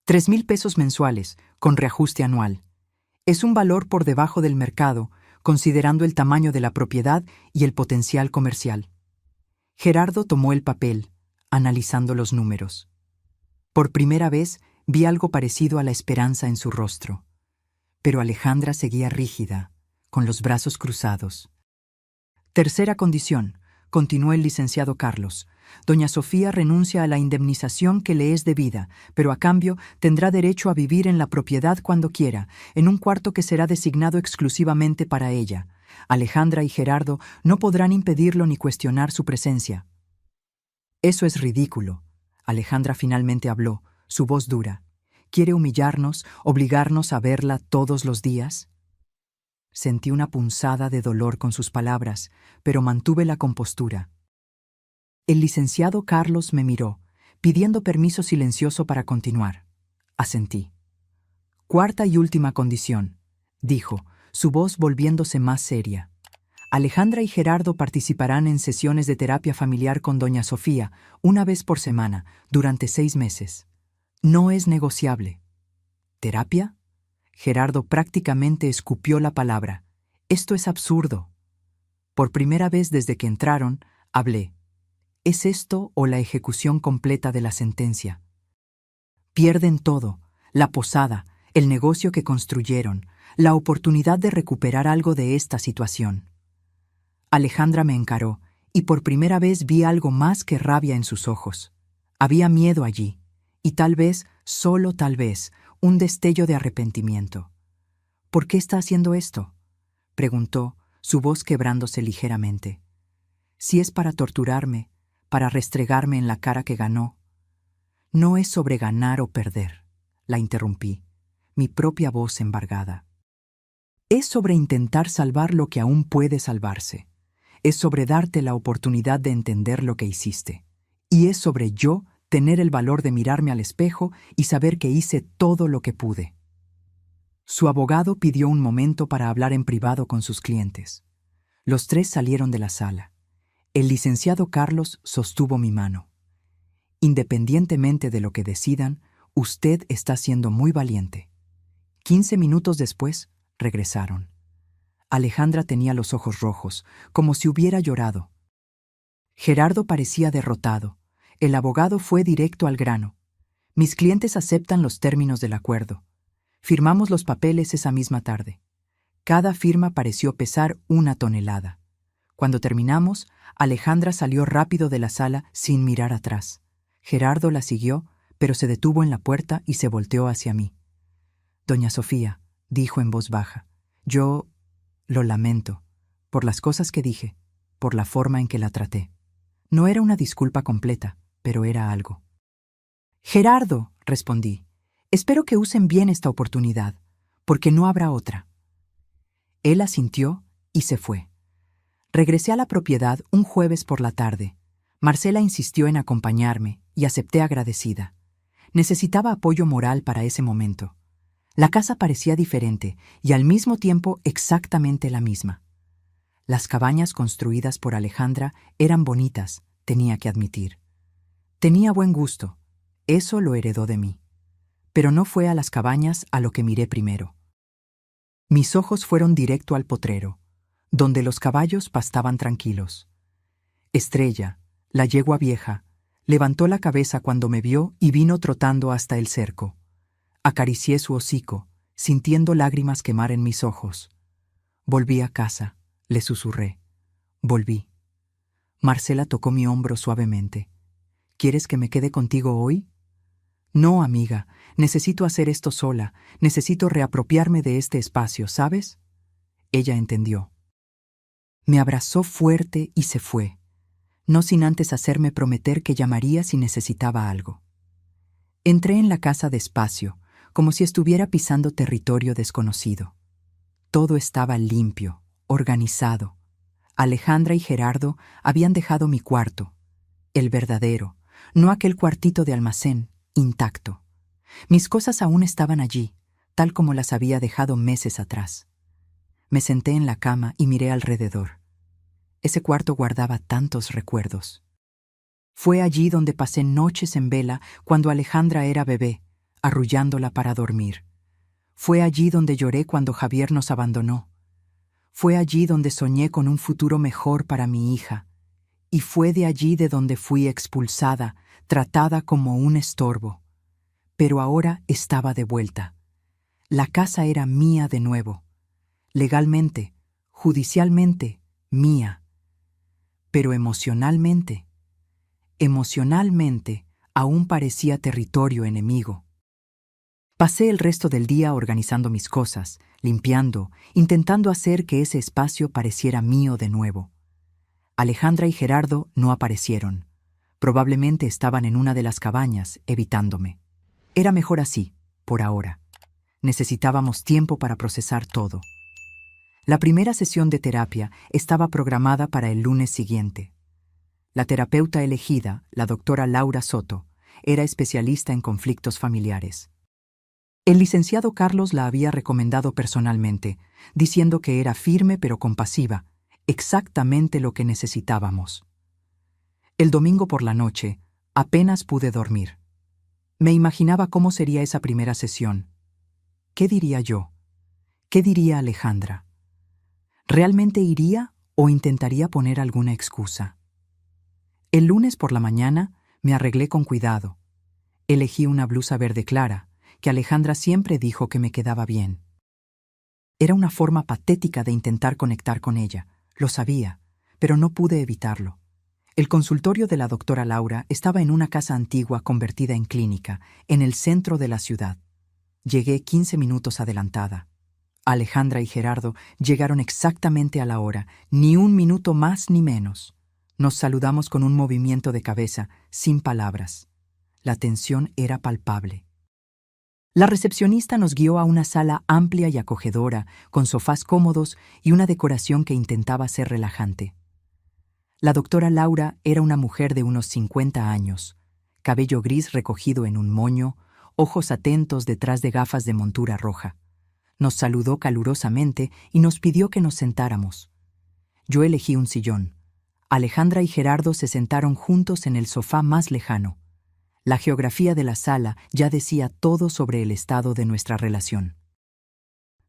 3,000 pesos mensuales, con reajuste anual. Es un valor por debajo del mercado, considerando el tamaño de la propiedad y el potencial comercial. Gerardo tomó el papel, analizando los números. Por primera vez vi algo parecido a la esperanza en su rostro. Pero Alejandra seguía rígida, con los brazos cruzados. Tercera condición, continuó el licenciado Carlos. Doña Sofía renuncia a la indemnización que le es debida, pero a cambio tendrá derecho a vivir en la propiedad cuando quiera, en un cuarto que será designado exclusivamente para ella. Alejandra y Gerardo no podrán impedirlo ni cuestionar su presencia. Eso es ridículo. Alejandra finalmente habló, su voz dura. ¿Quiere humillarnos, obligarnos a verla todos los días? Sentí una punzada de dolor con sus palabras, pero mantuve la compostura. El licenciado Carlos me miró, pidiendo permiso silencioso para continuar. Asentí. Cuarta y última condición, dijo, su voz volviéndose más seria. Alejandra y Gerardo participarán en sesiones de terapia familiar con doña Sofía, una vez por semana, durante 6 meses. No es negociable. ¿Terapia? Gerardo prácticamente escupió la palabra. Esto es absurdo. Por primera vez desde que entraron, hablé. ¿Es esto o la ejecución completa de la sentencia? Pierden todo, la posada, el negocio que construyeron, la oportunidad de recuperar algo de esta situación. Alejandra me encaró, y por primera vez vi algo más que rabia en sus ojos. Había miedo allí, y tal vez, solo tal vez, un destello de arrepentimiento. ¿Por qué está haciendo esto?, preguntó, su voz quebrándose ligeramente. Si es para torturarme, para restregarme en la cara que ganó. No es sobre ganar o perder, la interrumpí, mi propia voz embargada. Es sobre intentar salvar lo que aún puede salvarse. Es sobre darte la oportunidad de entender lo que hiciste. Y es sobre yo tener el valor de mirarme al espejo y saber que hice todo lo que pude. Su abogado pidió un momento para hablar en privado con sus clientes. Los 3 salieron de la sala. El licenciado Carlos sostuvo mi mano. Independientemente de lo que decidan, usted está siendo muy valiente. 15 minutos después, regresaron. Alejandra tenía los ojos rojos, como si hubiera llorado. Gerardo parecía derrotado. El abogado fue directo al grano. Mis clientes aceptan los términos del acuerdo. Firmamos los papeles esa misma tarde. Cada firma pareció pesar 1 tonelada. Cuando terminamos, Alejandra salió rápido de la sala sin mirar atrás. Gerardo la siguió, pero se detuvo en la puerta y se volteó hacia mí. Doña Sofía, dijo en voz baja, yo lo lamento, por las cosas que dije, por la forma en que la traté. No era una disculpa completa, pero era algo. Gerardo, respondí, espero que usen bien esta oportunidad, porque no habrá otra. Él asintió y se fue. Regresé a la propiedad un jueves por la tarde. Marcela insistió en acompañarme y acepté agradecida. Necesitaba apoyo moral para ese momento. La casa parecía diferente y al mismo tiempo exactamente la misma. Las cabañas construidas por Alejandra eran bonitas, tenía que admitir. Tenía buen gusto, eso lo heredó de mí. Pero no fue a las cabañas a lo que miré primero. Mis ojos fueron directo al potrero, donde los caballos pastaban tranquilos. Estrella, la yegua vieja, levantó la cabeza cuando me vio y vino trotando hasta el cerco. Acaricié su hocico, sintiendo lágrimas quemar en mis ojos. Volví a casa, le susurré. Volví. Marcela tocó mi hombro suavemente. ¿Quieres que me quede contigo hoy? No, amiga, necesito hacer esto sola, necesito reapropiarme de este espacio, ¿sabes? Ella entendió. Me abrazó fuerte y se fue, no sin antes hacerme prometer que llamaría si necesitaba algo. Entré en la casa despacio, como si estuviera pisando territorio desconocido. Todo estaba limpio, organizado. Alejandra y Gerardo habían dejado mi cuarto, el verdadero, no aquel cuartito de almacén, intacto. Mis cosas aún estaban allí, tal como las había dejado meses atrás. Me senté en la cama y miré alrededor. Ese cuarto guardaba tantos recuerdos. Fue allí donde pasé noches en vela cuando Alejandra era bebé, arrullándola para dormir. Fue allí donde lloré cuando Javier nos abandonó. Fue allí donde soñé con un futuro mejor para mi hija. Y fue de allí de donde fui expulsada, tratada como un estorbo. Pero ahora estaba de vuelta. La casa era mía de nuevo. Legalmente, judicialmente, mía. Pero emocionalmente aún parecía territorio enemigo. Pasé el resto del día organizando mis cosas, limpiando, intentando hacer que ese espacio pareciera mío de nuevo. Alejandra y Gerardo no aparecieron. Probablemente estaban en una de las cabañas, evitándome. Era mejor así, por ahora. Necesitábamos tiempo para procesar todo. La primera sesión de terapia estaba programada para el lunes siguiente. La terapeuta elegida, la doctora Laura Soto, era especialista en conflictos familiares. El licenciado Carlos la había recomendado personalmente, diciendo que era firme pero compasiva, exactamente lo que necesitábamos. El domingo por la noche, apenas pude dormir. Me imaginaba cómo sería esa primera sesión. ¿Qué diría yo? ¿Qué diría Alejandra? ¿Realmente iría o intentaría poner alguna excusa? El lunes por la mañana me arreglé con cuidado. Elegí una blusa verde clara, que Alejandra siempre dijo que me quedaba bien. Era una forma patética de intentar conectar con ella, lo sabía, pero no pude evitarlo. El consultorio de la doctora Laura estaba en una casa antigua convertida en clínica, en el centro de la ciudad. Llegué 15 minutos adelantada. Alejandra y Gerardo llegaron exactamente a la hora, ni un minuto más ni menos. Nos saludamos con un movimiento de cabeza, sin palabras. La tensión era palpable. La recepcionista nos guió a una sala amplia y acogedora, con sofás cómodos y una decoración que intentaba ser relajante. La doctora Laura era una mujer de unos 50 años, cabello gris recogido en un moño, ojos atentos detrás de gafas de montura roja. Nos saludó calurosamente y nos pidió que nos sentáramos. Yo elegí un sillón. Alejandra y Gerardo se sentaron juntos en el sofá más lejano. La geografía de la sala ya decía todo sobre el estado de nuestra relación.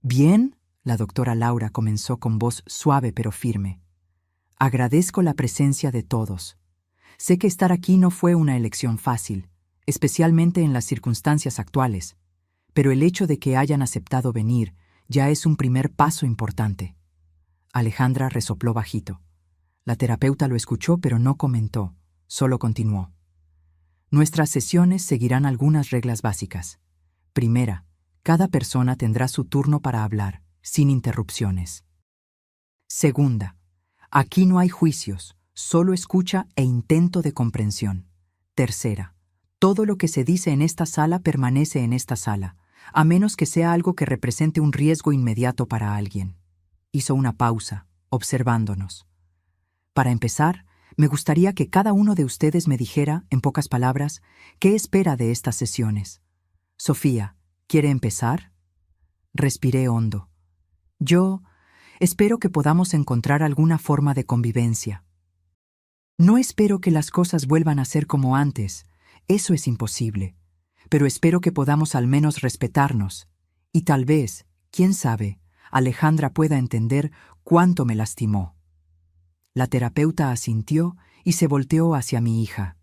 «Bien», la doctora Laura comenzó con voz suave pero firme. «Agradezco la presencia de todos. Sé que estar aquí no fue una elección fácil, especialmente en las circunstancias actuales, pero el hecho de que hayan aceptado venir ya es un primer paso importante». Alejandra resopló bajito. La terapeuta lo escuchó pero no comentó, solo continuó. Nuestras sesiones seguirán algunas reglas básicas. Primera, cada persona tendrá su turno para hablar, sin interrupciones. Segunda, aquí no hay juicios, solo escucha e intento de comprensión. Tercera, todo lo que se dice en esta sala permanece en esta sala, a menos que sea algo que represente un riesgo inmediato para alguien. Hizo una pausa, observándonos. Para empezar, Me gustaría que cada uno de ustedes me dijera, en pocas palabras, qué espera de estas sesiones. Sofía, ¿quiere empezar? Respiré hondo. Yo espero que podamos encontrar alguna forma de convivencia. No espero que las cosas vuelvan a ser como antes, eso es imposible, pero espero que podamos al menos respetarnos, y tal vez, quién sabe, Alejandra pueda entender cuánto me lastimó. La terapeuta asintió y se volteó hacia mi hija.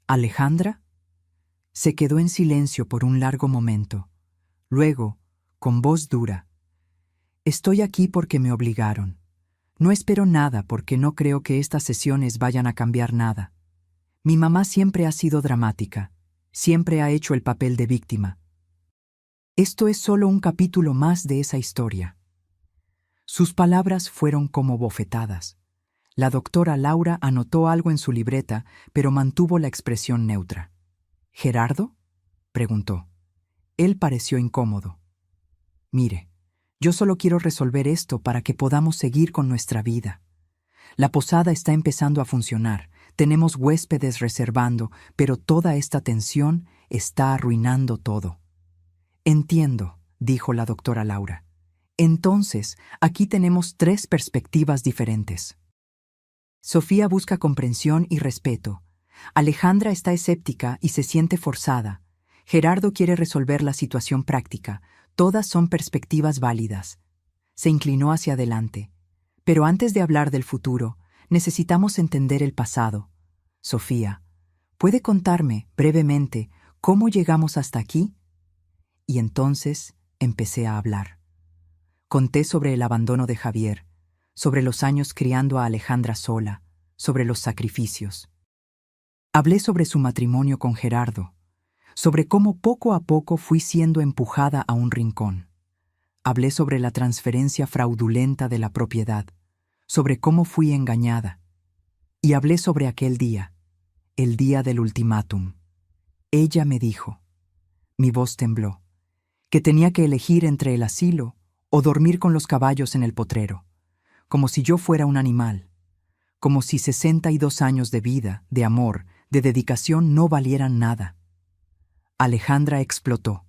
¿Alejandra? Se quedó en silencio por un largo momento. Luego, con voz dura, estoy aquí porque me obligaron. No espero nada porque no creo que estas sesiones vayan a cambiar nada. Mi mamá siempre ha sido dramática, siempre ha hecho el papel de víctima. Esto es solo un capítulo más de esa historia. Sus palabras fueron como bofetadas. La doctora Laura anotó algo en su libreta, pero mantuvo la expresión neutra. ¿Gerardo?, preguntó. Él pareció incómodo. Mire, yo solo quiero resolver esto para que podamos seguir con nuestra vida. La posada está empezando a funcionar, tenemos huéspedes reservando, pero toda esta tensión está arruinando todo. Entiendo, dijo la doctora Laura. Entonces, aquí tenemos 3 perspectivas diferentes. Sofía busca comprensión y respeto. Alejandra está escéptica y se siente forzada. Gerardo quiere resolver la situación práctica. Todas son perspectivas válidas. Se inclinó hacia adelante. Pero antes de hablar del futuro, necesitamos entender el pasado. Sofía, ¿puede contarme, brevemente, cómo llegamos hasta aquí? Y entonces empecé a hablar. Conté sobre el abandono de Javier, sobre los años criando a Alejandra sola, sobre los sacrificios. Hablé sobre su matrimonio con Gerardo, sobre cómo poco a poco fui siendo empujada a un rincón. Hablé sobre la transferencia fraudulenta de la propiedad, sobre cómo fui engañada. Y hablé sobre aquel día, el día del ultimátum. Ella me dijo, mi voz tembló, que tenía que elegir entre el asilo o dormir con los caballos en el potrero, como si yo fuera un animal, como si 62 años de vida, de amor, de dedicación no valieran nada. Alejandra explotó.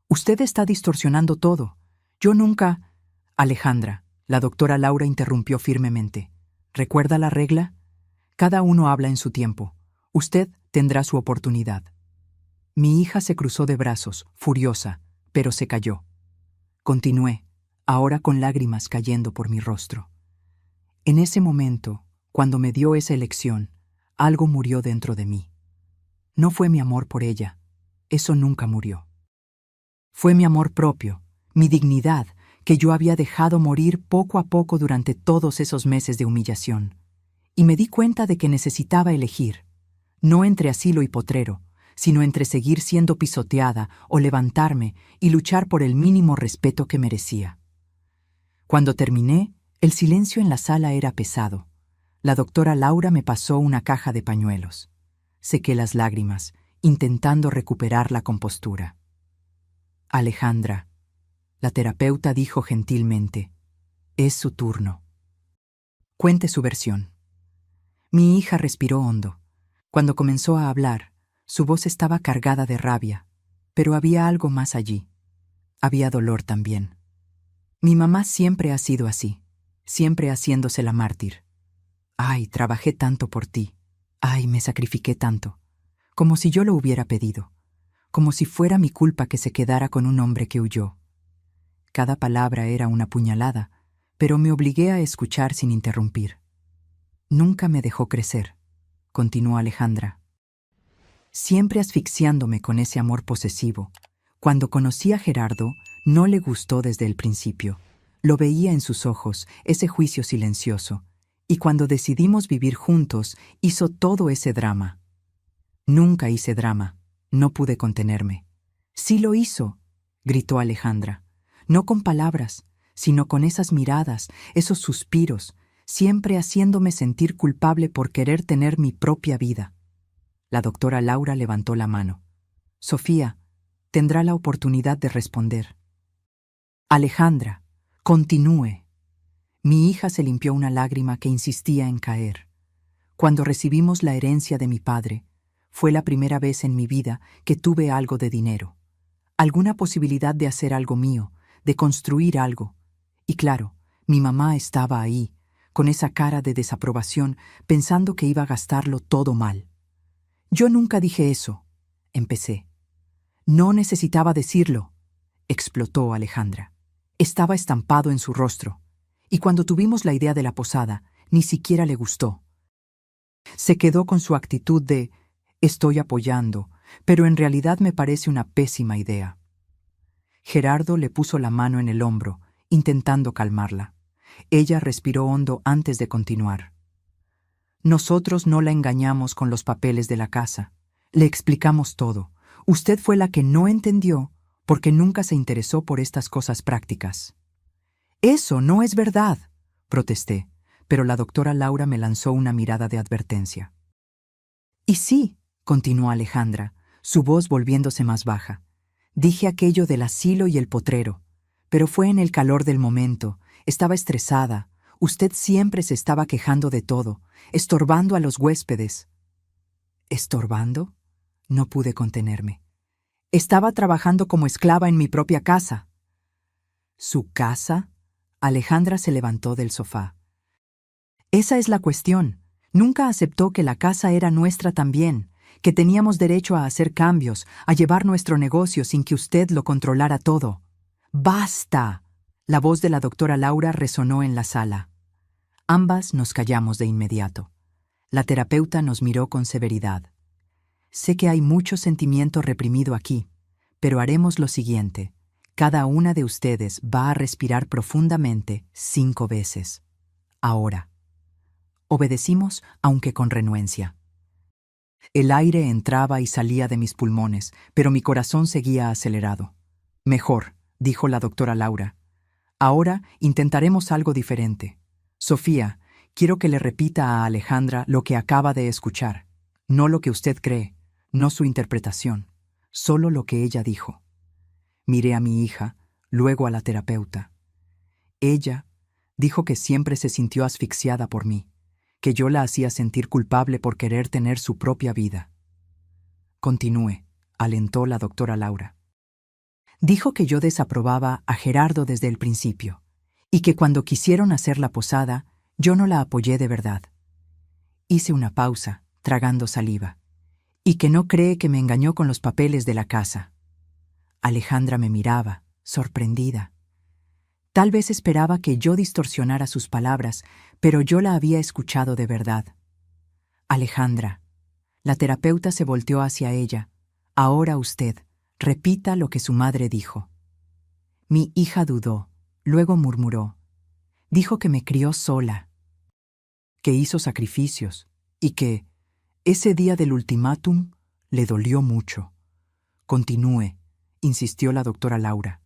Usted está distorsionando todo. Yo nunca... Alejandra, la doctora Laura interrumpió firmemente. ¿Recuerda la regla? Cada uno habla en su tiempo. Usted tendrá su oportunidad. Mi hija se cruzó de brazos, furiosa, pero se calló. Continué, ahora con lágrimas cayendo por mi rostro. En ese momento, cuando me dio esa elección, algo murió dentro de mí. No fue mi amor por ella, eso nunca murió. Fue mi amor propio, mi dignidad, que yo había dejado morir poco a poco durante todos esos meses de humillación. Y me di cuenta de que necesitaba elegir, no entre asilo y potrero, sino entre seguir siendo pisoteada o levantarme y luchar por el mínimo respeto que merecía. Cuando terminé, el silencio en la sala era pesado. La doctora Laura me pasó una caja de pañuelos. Sequé las lágrimas, intentando recuperar la compostura. Alejandra, la terapeuta dijo gentilmente, es su turno. Cuente su versión. Mi hija respiró hondo. Cuando comenzó a hablar, su voz estaba cargada de rabia, pero había algo más allí. Había dolor también. Mi mamá siempre ha sido así, siempre haciéndose la mártir. Ay, trabajé tanto por ti. Ay, me sacrifiqué tanto. Como si yo lo hubiera pedido. Como si fuera mi culpa que se quedara con un hombre que huyó. Cada palabra era una puñalada, pero me obligué a escuchar sin interrumpir. Nunca me dejó crecer, continuó Alejandra. Siempre asfixiándome con ese amor posesivo. Cuando conocí a Gerardo, no le gustó desde el principio. Lo veía en sus ojos, ese juicio silencioso. Y cuando decidimos vivir juntos, hizo todo ese drama. Nunca hice drama. No pude contenerme. Sí lo hizo, gritó Alejandra. No con palabras, sino con esas miradas, esos suspiros, siempre haciéndome sentir culpable por querer tener mi propia vida. La doctora Laura levantó la mano. Sofía, tendrá la oportunidad de responder. Alejandra, continúe. Mi hija se limpió una lágrima que insistía en caer. Cuando recibimos la herencia de mi padre, fue la primera vez en mi vida que tuve algo de dinero, alguna posibilidad de hacer algo mío, de construir algo. Y claro, mi mamá estaba ahí, con esa cara de desaprobación, pensando que iba a gastarlo todo mal. Yo nunca dije eso, empecé. No necesitaba decirlo, explotó Alejandra. Estaba estampado en su rostro, y cuando tuvimos la idea de la posada, ni siquiera le gustó. Se quedó con su actitud de «estoy apoyando», pero en realidad me parece una pésima idea. Gerardo le puso la mano en el hombro, intentando calmarla. Ella respiró hondo antes de continuar. Nosotros no la engañamos con los papeles de la casa. Le explicamos todo. Usted fue la que no entendió porque nunca se interesó por estas cosas prácticas. «Eso no es verdad», protesté, pero la doctora Laura me lanzó una mirada de advertencia. «Y sí», continuó Alejandra, su voz volviéndose más baja. «Dije aquello del asilo y el potrero, pero fue en el calor del momento. Estaba estresada. Usted siempre se estaba quejando de todo, estorbando a los huéspedes». ¿Estorbando? No pude contenerme. «Estaba trabajando como esclava en mi propia casa». «¿Su casa?» Alejandra se levantó del sofá. «Esa es la cuestión. Nunca aceptó que la casa era nuestra también, que teníamos derecho a hacer cambios, a llevar nuestro negocio sin que usted lo controlara todo». «¡Basta!». La voz de la doctora Laura resonó en la sala. Ambas nos callamos de inmediato. La terapeuta nos miró con severidad. «Sé que hay mucho sentimiento reprimido aquí, pero haremos lo siguiente. Cada una de ustedes va a respirar profundamente 5 veces. Ahora». Obedecimos, aunque con renuencia. El aire entraba y salía de mis pulmones, pero mi corazón seguía acelerado. «Mejor», dijo la doctora Laura. «Ahora intentaremos algo diferente. Sofía, quiero que le repita a Alejandra lo que acaba de escuchar. No lo que usted cree, no su interpretación, solo lo que ella dijo». Miré a mi hija, luego a la terapeuta. Ella dijo que siempre se sintió asfixiada por mí, que yo la hacía sentir culpable por querer tener su propia vida. «Continúe», alentó la doctora Laura. «Dijo que yo desaprobaba a Gerardo desde el principio, y que cuando quisieron hacer la posada, yo no la apoyé de verdad». Hice una pausa, tragando saliva. «Y que no cree que me engañó con los papeles de la casa». Alejandra me miraba, sorprendida. Tal vez esperaba que yo distorsionara sus palabras, pero yo la había escuchado de verdad. «Alejandra», la terapeuta se volteó hacia ella. «Ahora usted, repita lo que su madre dijo». Mi hija dudó, luego murmuró. Dijo que me crió sola, que hizo sacrificios y que, ese día del ultimátum, le dolió mucho. «Continúe», insistió la doctora Laura.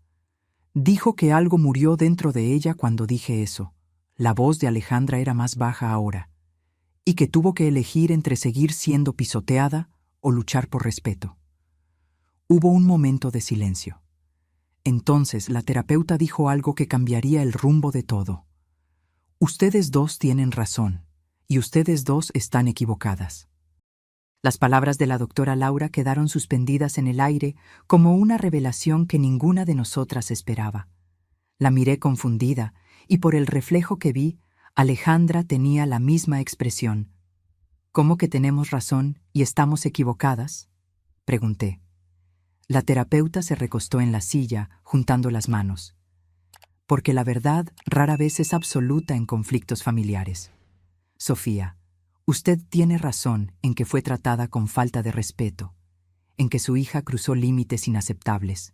«Dijo que algo murió dentro de ella cuando dije eso». La voz de Alejandra era más baja ahora. «Y que tuvo que elegir entre seguir siendo pisoteada o luchar por respeto». Hubo un momento de silencio. Entonces la terapeuta dijo algo que cambiaría el rumbo de todo. «Ustedes dos tienen razón, y ustedes dos están equivocadas». Las palabras de la doctora Laura quedaron suspendidas en el aire como una revelación que ninguna de nosotras esperaba. La miré confundida, y por el reflejo que vi, Alejandra tenía la misma expresión. «¿Cómo que tenemos razón y estamos equivocadas?», pregunté. La terapeuta se recostó en la silla, juntando las manos. «Porque la verdad rara vez es absoluta en conflictos familiares. Sofía, usted tiene razón en que fue tratada con falta de respeto, en que su hija cruzó límites inaceptables.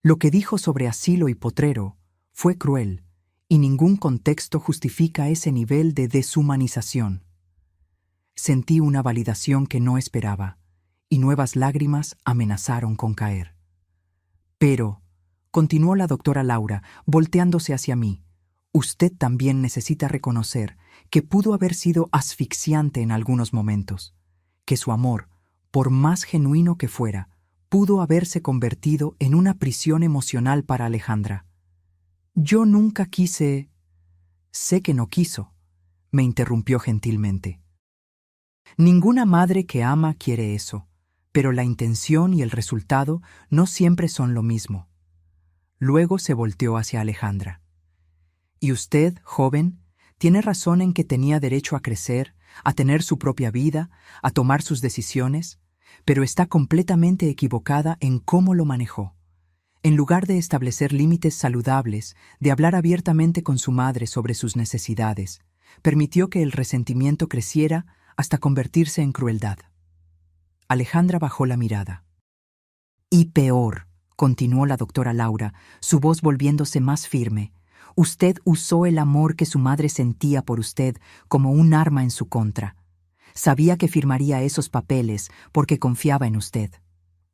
Lo que dijo sobre asilo y potrero fue cruel, y ningún contexto justifica ese nivel de deshumanización». Sentí una validación que no esperaba, y nuevas lágrimas amenazaron con caer. «Pero», continuó la doctora Laura, volteándose hacia mí, «usted también necesita reconocer que pudo haber sido asfixiante en algunos momentos, que su amor, por más genuino que fuera, pudo haberse convertido en una prisión emocional para Alejandra. Yo nunca quise...». «Sé que no quiso», me interrumpió gentilmente. Ninguna madre que ama quiere eso, pero la intención y el resultado no siempre son lo mismo. Luego se volteó hacia Alejandra. Y usted, joven, tiene razón en que tenía derecho a crecer, a tener su propia vida, a tomar sus decisiones, pero está completamente equivocada en cómo lo manejó. En lugar de establecer límites saludables, de hablar abiertamente con su madre sobre sus necesidades, permitió que el resentimiento creciera hasta convertirse en crueldad. Alejandra bajó la mirada. Y peor, continuó la doctora Laura, su voz volviéndose más firme, usted usó el amor que su madre sentía por usted como un arma en su contra. Sabía que firmaría esos papeles porque confiaba en usted.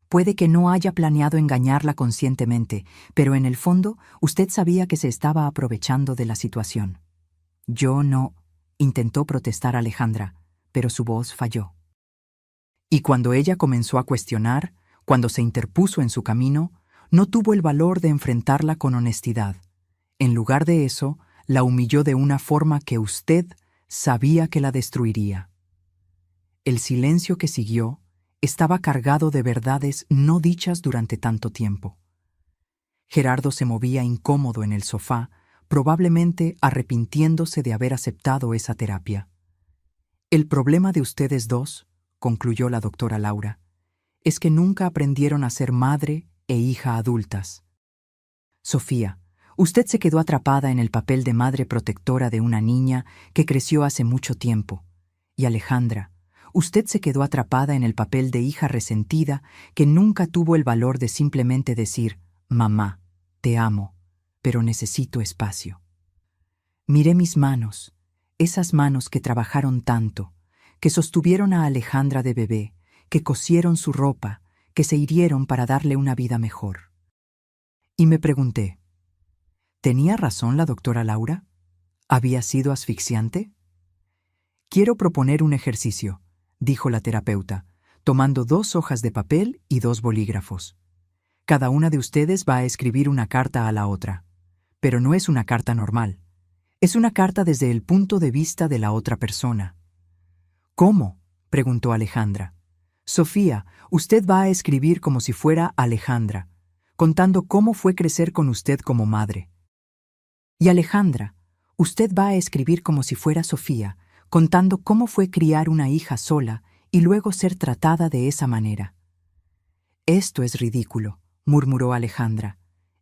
Puede que no haya planeado engañarla conscientemente, pero en el fondo usted sabía que se estaba aprovechando de la situación. Yo no, intentó protestar Alejandra, pero su voz falló. Y cuando ella comenzó a cuestionar, cuando se interpuso en su camino, no tuvo el valor de enfrentarla con honestidad. En lugar de eso, la humilló de una forma que usted sabía que la destruiría. El silencio que siguió estaba cargado de verdades no dichas durante tanto tiempo. Gerardo se movía incómodo en el sofá, probablemente arrepintiéndose de haber aceptado esa terapia. El problema de ustedes dos, concluyó la doctora Laura, es que nunca aprendieron a ser madre e hija adultas. Sofía, usted se quedó atrapada en el papel de madre protectora de una niña que creció hace mucho tiempo. Y Alejandra, usted se quedó atrapada en el papel de hija resentida que nunca tuvo el valor de simplemente decir, mamá, te amo, pero necesito espacio. Miré mis manos, esas manos que trabajaron tanto, que sostuvieron a Alejandra de bebé, que cosieron su ropa, que se hirieron para darle una vida mejor. Y me pregunté, ¿tenía razón la doctora Laura? ¿Había sido asfixiante? Quiero proponer un ejercicio, dijo la terapeuta, tomando 2 hojas de papel y 2 bolígrafos. Cada una de ustedes va a escribir una carta a la otra. Pero no es una carta normal. Es una carta desde el punto de vista de la otra persona. ¿Cómo?, preguntó Alejandra. Sofía, usted va a escribir como si fuera Alejandra, contando cómo fue crecer con usted como madre. Y Alejandra, usted va a escribir como si fuera Sofía, contando cómo fue criar una hija sola y luego ser tratada de esa manera. Esto es ridículo, murmuró Alejandra.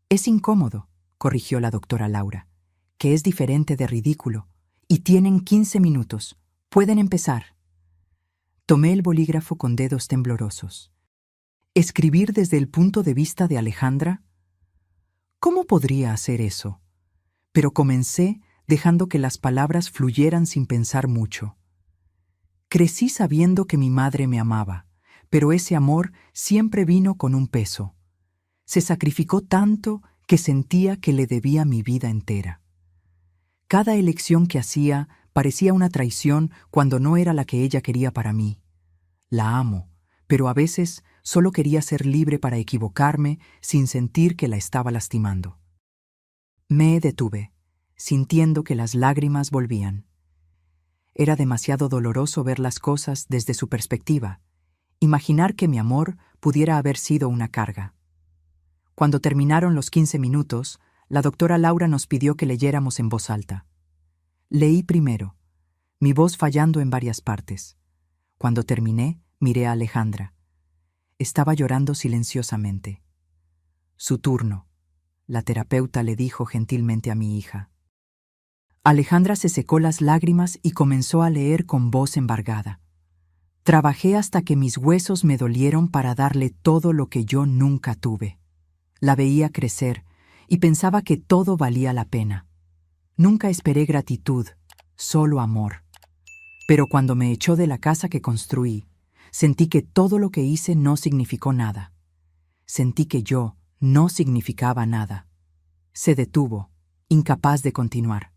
Es incómodo, corrigió la doctora Laura, que es diferente de ridículo, y tienen 15 minutos. Pueden empezar. Tomé el bolígrafo con dedos temblorosos. ¿Escribir desde el punto de vista de Alejandra? ¿Cómo podría hacer eso? Pero comencé dejando que las palabras fluyeran sin pensar mucho. Crecí sabiendo que mi madre me amaba, pero ese amor siempre vino con un peso. Se sacrificó tanto que sentía que le debía mi vida entera. Cada elección que hacía parecía una traición cuando no era la que ella quería para mí. La amo, pero a veces solo quería ser libre para equivocarme sin sentir que la estaba lastimando. Me detuve, sintiendo que las lágrimas volvían. Era demasiado doloroso ver las cosas desde su perspectiva, imaginar que mi amor pudiera haber sido una carga. Cuando terminaron los 15 minutos, la doctora Laura nos pidió que leyéramos en voz alta. Leí primero, mi voz fallando en varias partes. Cuando terminé, miré a Alejandra. Estaba llorando silenciosamente. Su turno, la terapeuta le dijo gentilmente a mi hija. Alejandra se secó las lágrimas y comenzó a leer con voz embargada. Trabajé hasta que mis huesos me dolieron para darle todo lo que yo nunca tuve. La veía crecer y pensaba que todo valía la pena. Nunca esperé gratitud, solo amor. Pero cuando me echó de la casa que construí, sentí que todo lo que hice no significó nada. Sentí que yo no significaba nada. Se detuvo, incapaz de continuar.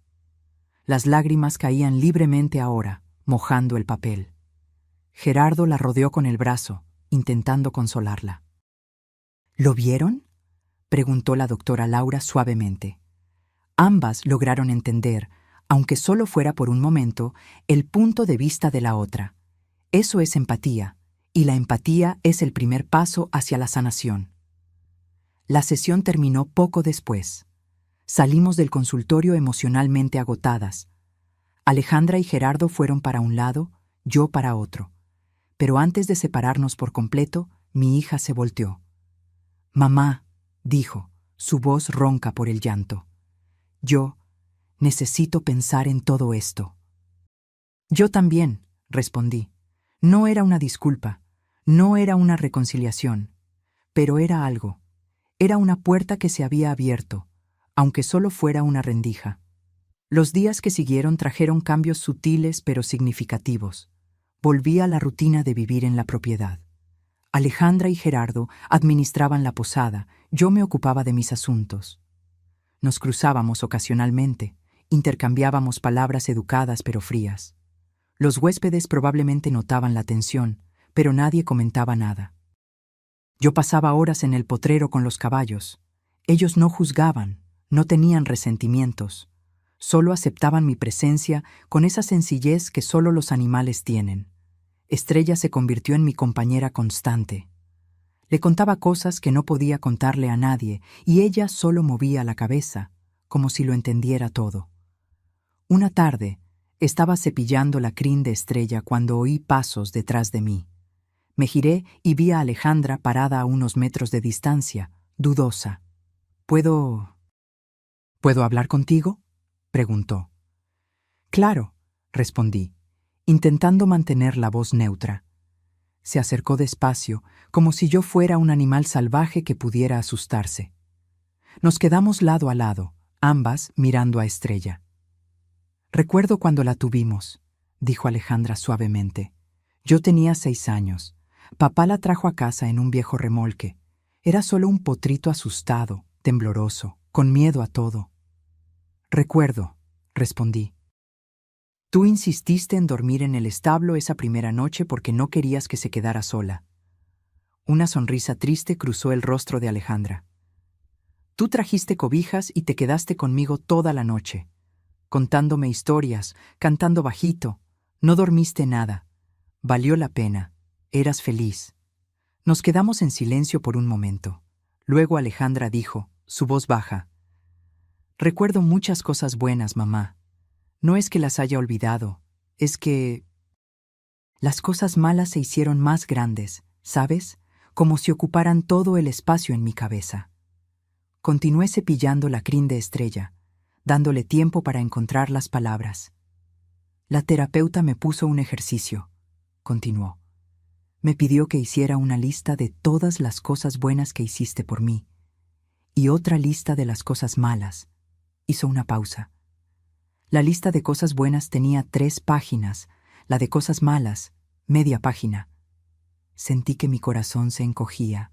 Las lágrimas caían libremente ahora, mojando el papel. Gerardo la rodeó con el brazo, intentando consolarla. ¿Lo vieron?, preguntó la doctora Laura suavemente. Ambas lograron entender, aunque solo fuera por un momento, el punto de vista de la otra. Eso es empatía, y la empatía es el primer paso hacia la sanación. La sesión terminó poco después. Salimos del consultorio emocionalmente agotadas. Alejandra y Gerardo fueron para un lado, yo para otro. Pero antes de separarnos por completo, mi hija se volteó. «Mamá», dijo, su voz ronca por el llanto. «Yo necesito pensar en todo esto». «Yo también», respondí. No era una disculpa, no era una reconciliación, pero era algo. Era una puerta que se había abierto, aunque solo fuera una rendija. Los días que siguieron trajeron cambios sutiles pero significativos. Volví a la rutina de vivir en la propiedad. Alejandra y Gerardo administraban la posada, yo me ocupaba de mis asuntos. Nos cruzábamos ocasionalmente, intercambiábamos palabras educadas pero frías. Los huéspedes probablemente notaban la tensión, pero nadie comentaba nada. Yo pasaba horas en el potrero con los caballos. Ellos no juzgaban, no tenían resentimientos. Solo aceptaban mi presencia con esa sencillez que solo los animales tienen. Estrella se convirtió en mi compañera constante. Le contaba cosas que no podía contarle a nadie, y ella solo movía la cabeza, como si lo entendiera todo. Una tarde, estaba cepillando la crin de Estrella cuando oí pasos detrás de mí. Me giré y vi a Alejandra parada a unos metros de distancia, dudosa. ¿Puedo hablar contigo?», preguntó. «Claro», respondí, intentando mantener la voz neutra. Se acercó despacio, como si yo fuera un animal salvaje que pudiera asustarse. Nos quedamos lado a lado, ambas mirando a Estrella. «Recuerdo cuando la tuvimos», dijo Alejandra suavemente. «Yo tenía 6 años. Papá la trajo a casa en un viejo remolque. Era solo un potrito asustado, tembloroso, con miedo a todo». «Recuerdo», respondí. «Tú insististe en dormir en el establo esa primera noche porque no querías que se quedara sola». Una sonrisa triste cruzó el rostro de Alejandra. «Tú trajiste cobijas y te quedaste conmigo toda la noche, contándome historias, cantando bajito. No dormiste nada. Valió la pena. Eras feliz». Nos quedamos en silencio por un momento. Luego Alejandra dijo, su voz baja: «Recuerdo muchas cosas buenas, mamá. No es que las haya olvidado, es que las cosas malas se hicieron más grandes, ¿sabes? Como si ocuparan todo el espacio en mi cabeza». Continué cepillando la crin de Estrella, dándole tiempo para encontrar las palabras. «La terapeuta me puso un ejercicio», continuó. «Me pidió que hiciera una lista de todas las cosas buenas que hiciste por mí, y otra lista de las cosas malas». Hizo una pausa. La lista de cosas buenas tenía 3 páginas, la de cosas malas, media página. Sentí que mi corazón se encogía.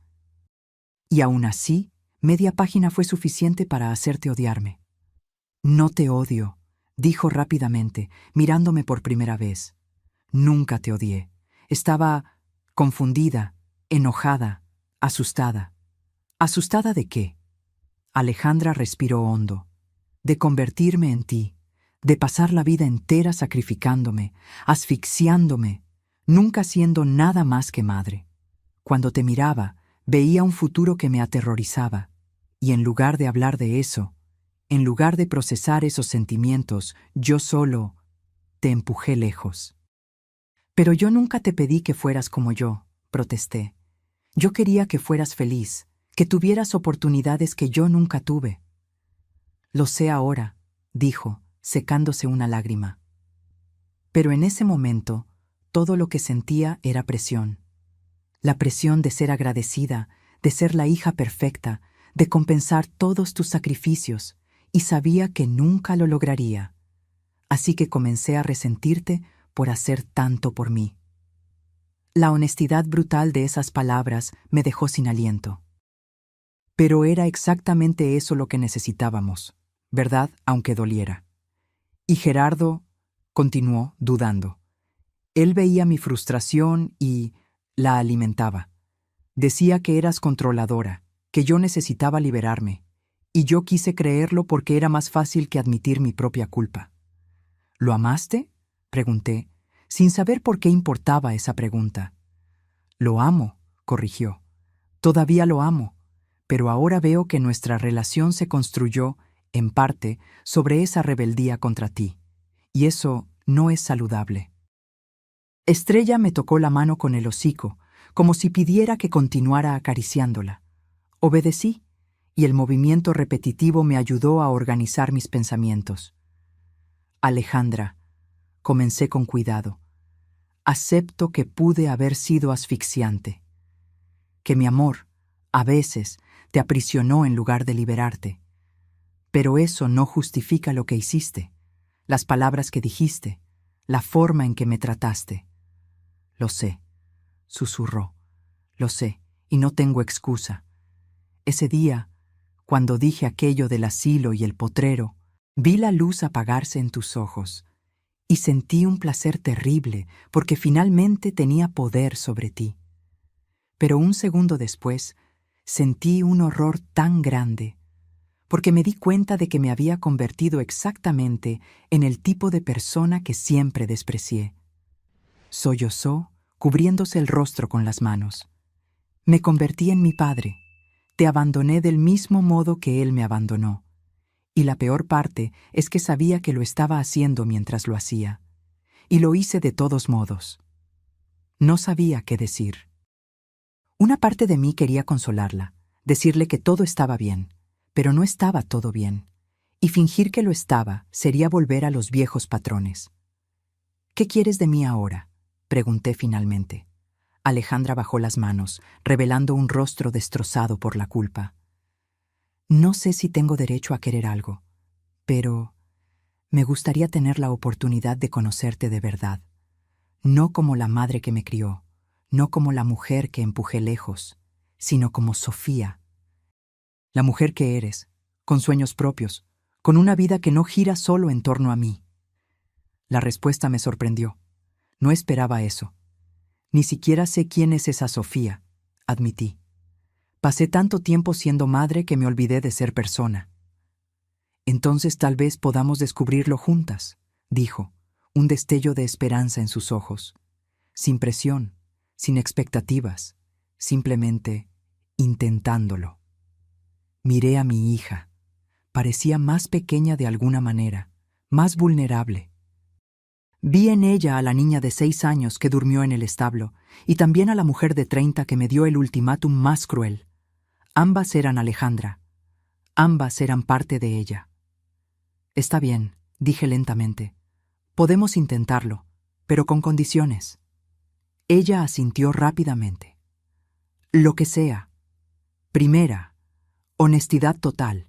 «Y aún así, media página fue suficiente para hacerte odiarme». «No te odio», dijo rápidamente, mirándome por primera vez. «Nunca te odié. Estaba confundida, enojada, asustada». «¿Asustada de qué?». Alejandra respiró hondo. «De convertirme en ti, de pasar la vida entera sacrificándome, asfixiándome, nunca siendo nada más que madre. Cuando te miraba, veía un futuro que me aterrorizaba, y en lugar de hablar de eso, en lugar de procesar esos sentimientos, yo solo te empujé lejos». «Pero yo nunca te pedí que fueras como yo», protesté. «Yo quería que fueras feliz, que tuvieras oportunidades que yo nunca tuve». «Lo sé ahora», dijo, secándose una lágrima. Pero en ese momento, todo lo que sentía era presión. La presión de ser agradecida, de ser la hija perfecta, de compensar todos tus sacrificios, y sabía que nunca lo lograría. Así que comencé a resentirte por hacer tanto por mí. La honestidad brutal de esas palabras me dejó sin aliento. Pero era exactamente eso lo que necesitábamos, ¿verdad? Aunque doliera. Y Gerardo continuó dudando. Él veía mi frustración y la alimentaba. Decía que eras controladora, que yo necesitaba liberarme, y yo quise creerlo porque era más fácil que admitir mi propia culpa. «¿Lo amaste?», pregunté, sin saber por qué importaba esa pregunta. Lo amo, corrigió. Todavía lo amo, pero ahora veo que nuestra relación se construyó, en parte, sobre esa rebeldía contra ti, y eso no es saludable. Estrella me tocó la mano con el hocico, como si pidiera que continuara acariciándola. Obedecí, y el movimiento repetitivo me ayudó a organizar mis pensamientos. Alejandra, comencé con cuidado. Acepto que pude haber sido asfixiante. Que mi amor, a veces, te aprisionó en lugar de liberarte. Pero eso no justifica lo que hiciste, las palabras que dijiste, la forma en que me trataste. Lo sé, susurró. Lo sé, y no tengo excusa. Ese día, cuando dije aquello del asilo y el potrero, vi la luz apagarse en tus ojos y sentí un placer terrible porque finalmente tenía poder sobre ti. Pero un segundo después, sentí un horror tan grande porque me di cuenta de que me había convertido exactamente en el tipo de persona que siempre desprecié. Sollozó, cubriéndose el rostro con las manos. Me convertí en mi padre. Te abandoné del mismo modo que él me abandonó. Y la peor parte es que sabía que lo estaba haciendo mientras lo hacía. Y lo hice de todos modos. No sabía qué decir. Una parte de mí quería consolarla, decirle que todo estaba bien, pero no estaba todo bien. Y fingir que lo estaba sería volver a los viejos patrones. ¿Qué quieres de mí ahora?, pregunté finalmente. Alejandra bajó las manos, revelando un rostro destrozado por la culpa. No sé si tengo derecho a querer algo, pero me gustaría tener la oportunidad de conocerte de verdad. No como la madre que me crió, no como la mujer que empujé lejos, sino como Sofía. La mujer que eres, con sueños propios, con una vida que no gira solo en torno a mí. La respuesta me sorprendió. No esperaba eso. Ni siquiera sé quién es esa Sofía, admití. Pasé tanto tiempo siendo madre que me olvidé de ser persona. Entonces tal vez podamos descubrirlo juntas, dijo, un destello de esperanza en sus ojos. Sin presión, sin expectativas, simplemente intentándolo. Miré a mi hija. Parecía más pequeña de alguna manera, más vulnerable. Vi en ella a la niña de 6 años que durmió en el establo, y también a la mujer de 30 que me dio el ultimátum más cruel. Ambas eran Alejandra. Ambas eran parte de ella. Está bien, dije lentamente. Podemos intentarlo, pero con condiciones. Ella asintió rápidamente. Lo que sea. Primera, honestidad total.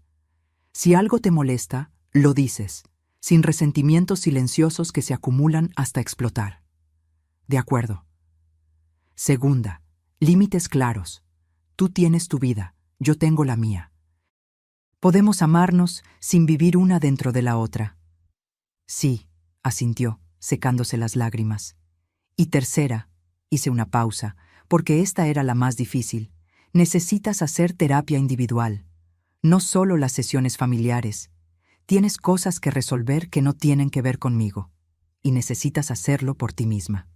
Si algo te molesta, lo dices, sin resentimientos silenciosos que se acumulan hasta explotar. De acuerdo. Segunda, límites claros. Tú tienes tu vida, yo tengo la mía. Podemos amarnos sin vivir una dentro de la otra. Sí, asintió, secándose las lágrimas. Y tercera, hice una pausa, porque esta era la más difícil. Necesitas hacer terapia individual, no solo las sesiones familiares. Tienes cosas que resolver que no tienen que ver conmigo, y necesitas hacerlo por ti misma.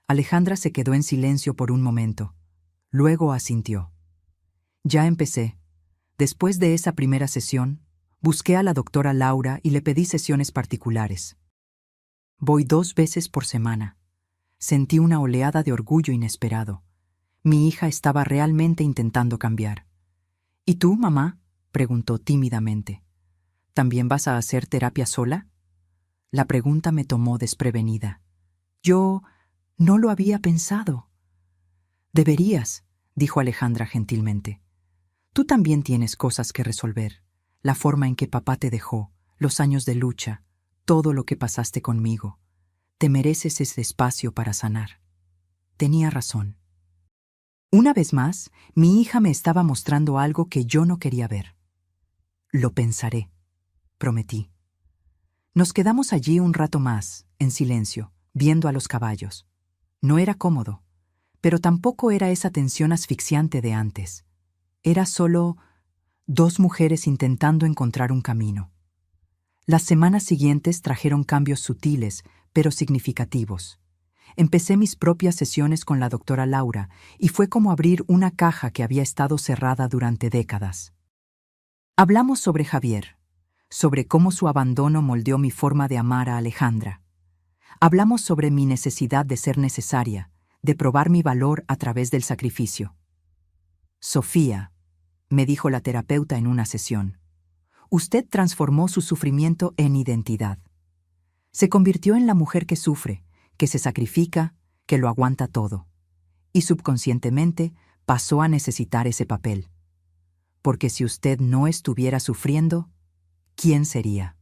Alejandra se quedó en silencio por un momento. Luego asintió. Ya empecé. Después de esa primera sesión, busqué a la doctora Laura y le pedí sesiones particulares. Voy 2 veces por semana. Sentí una oleada de orgullo inesperado. Mi hija estaba realmente intentando cambiar. ¿Y tú, mamá?, preguntó tímidamente. ¿También vas a hacer terapia sola? La pregunta me tomó desprevenida. Yo no lo había pensado. Deberías, dijo Alejandra gentilmente. Tú también tienes cosas que resolver. La forma en que papá te dejó, los años de lucha, todo lo que pasaste conmigo. Te mereces ese espacio para sanar. Tenía razón. Una vez más, mi hija me estaba mostrando algo que yo no quería ver. Lo pensaré, prometí. Nos quedamos allí un rato más, en silencio, viendo a los caballos. No era cómodo, pero tampoco era esa tensión asfixiante de antes. Era solo 2 mujeres intentando encontrar un camino. Las semanas siguientes trajeron cambios sutiles, pero significativos. Empecé mis propias sesiones con la doctora Laura y fue como abrir una caja que había estado cerrada durante décadas. Hablamos sobre Javier, sobre cómo su abandono moldeó mi forma de amar a Alejandra. Hablamos sobre mi necesidad de ser necesaria, de probar mi valor a través del sacrificio. Sofía, me dijo la terapeuta en una sesión, usted transformó su sufrimiento en identidad. Se convirtió en la mujer que sufre, que se sacrifica, que lo aguanta todo. Y subconscientemente pasó a necesitar ese papel. Porque si usted no estuviera sufriendo, ¿quién sería?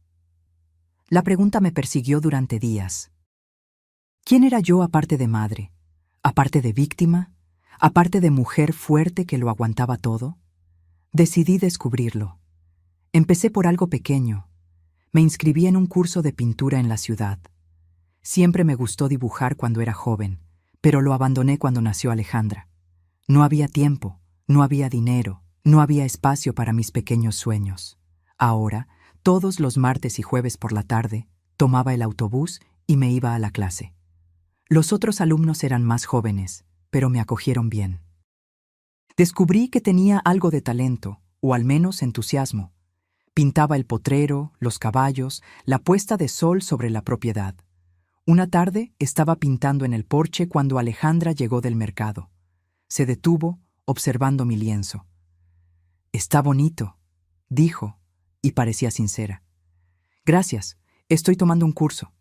La pregunta me persiguió durante días. ¿Quién era yo aparte de madre? ¿Aparte de víctima? ¿Aparte de mujer fuerte que lo aguantaba todo? Decidí descubrirlo. Empecé por algo pequeño. Me inscribí en un curso de pintura en la ciudad. Siempre me gustó dibujar cuando era joven, pero lo abandoné cuando nació Alejandra. No había tiempo, no había dinero, no había espacio para mis pequeños sueños. Ahora, todos los martes y jueves por la tarde, tomaba el autobús y me iba a la clase. Los otros alumnos eran más jóvenes, pero me acogieron bien. Descubrí que tenía algo de talento, o al menos entusiasmo. Pintaba el potrero, los caballos, la puesta de sol sobre la propiedad. Una tarde estaba pintando en el porche cuando Alejandra llegó del mercado. Se detuvo, observando mi lienzo. «Está bonito», dijo, y parecía sincera. «Gracias, estoy tomando un curso».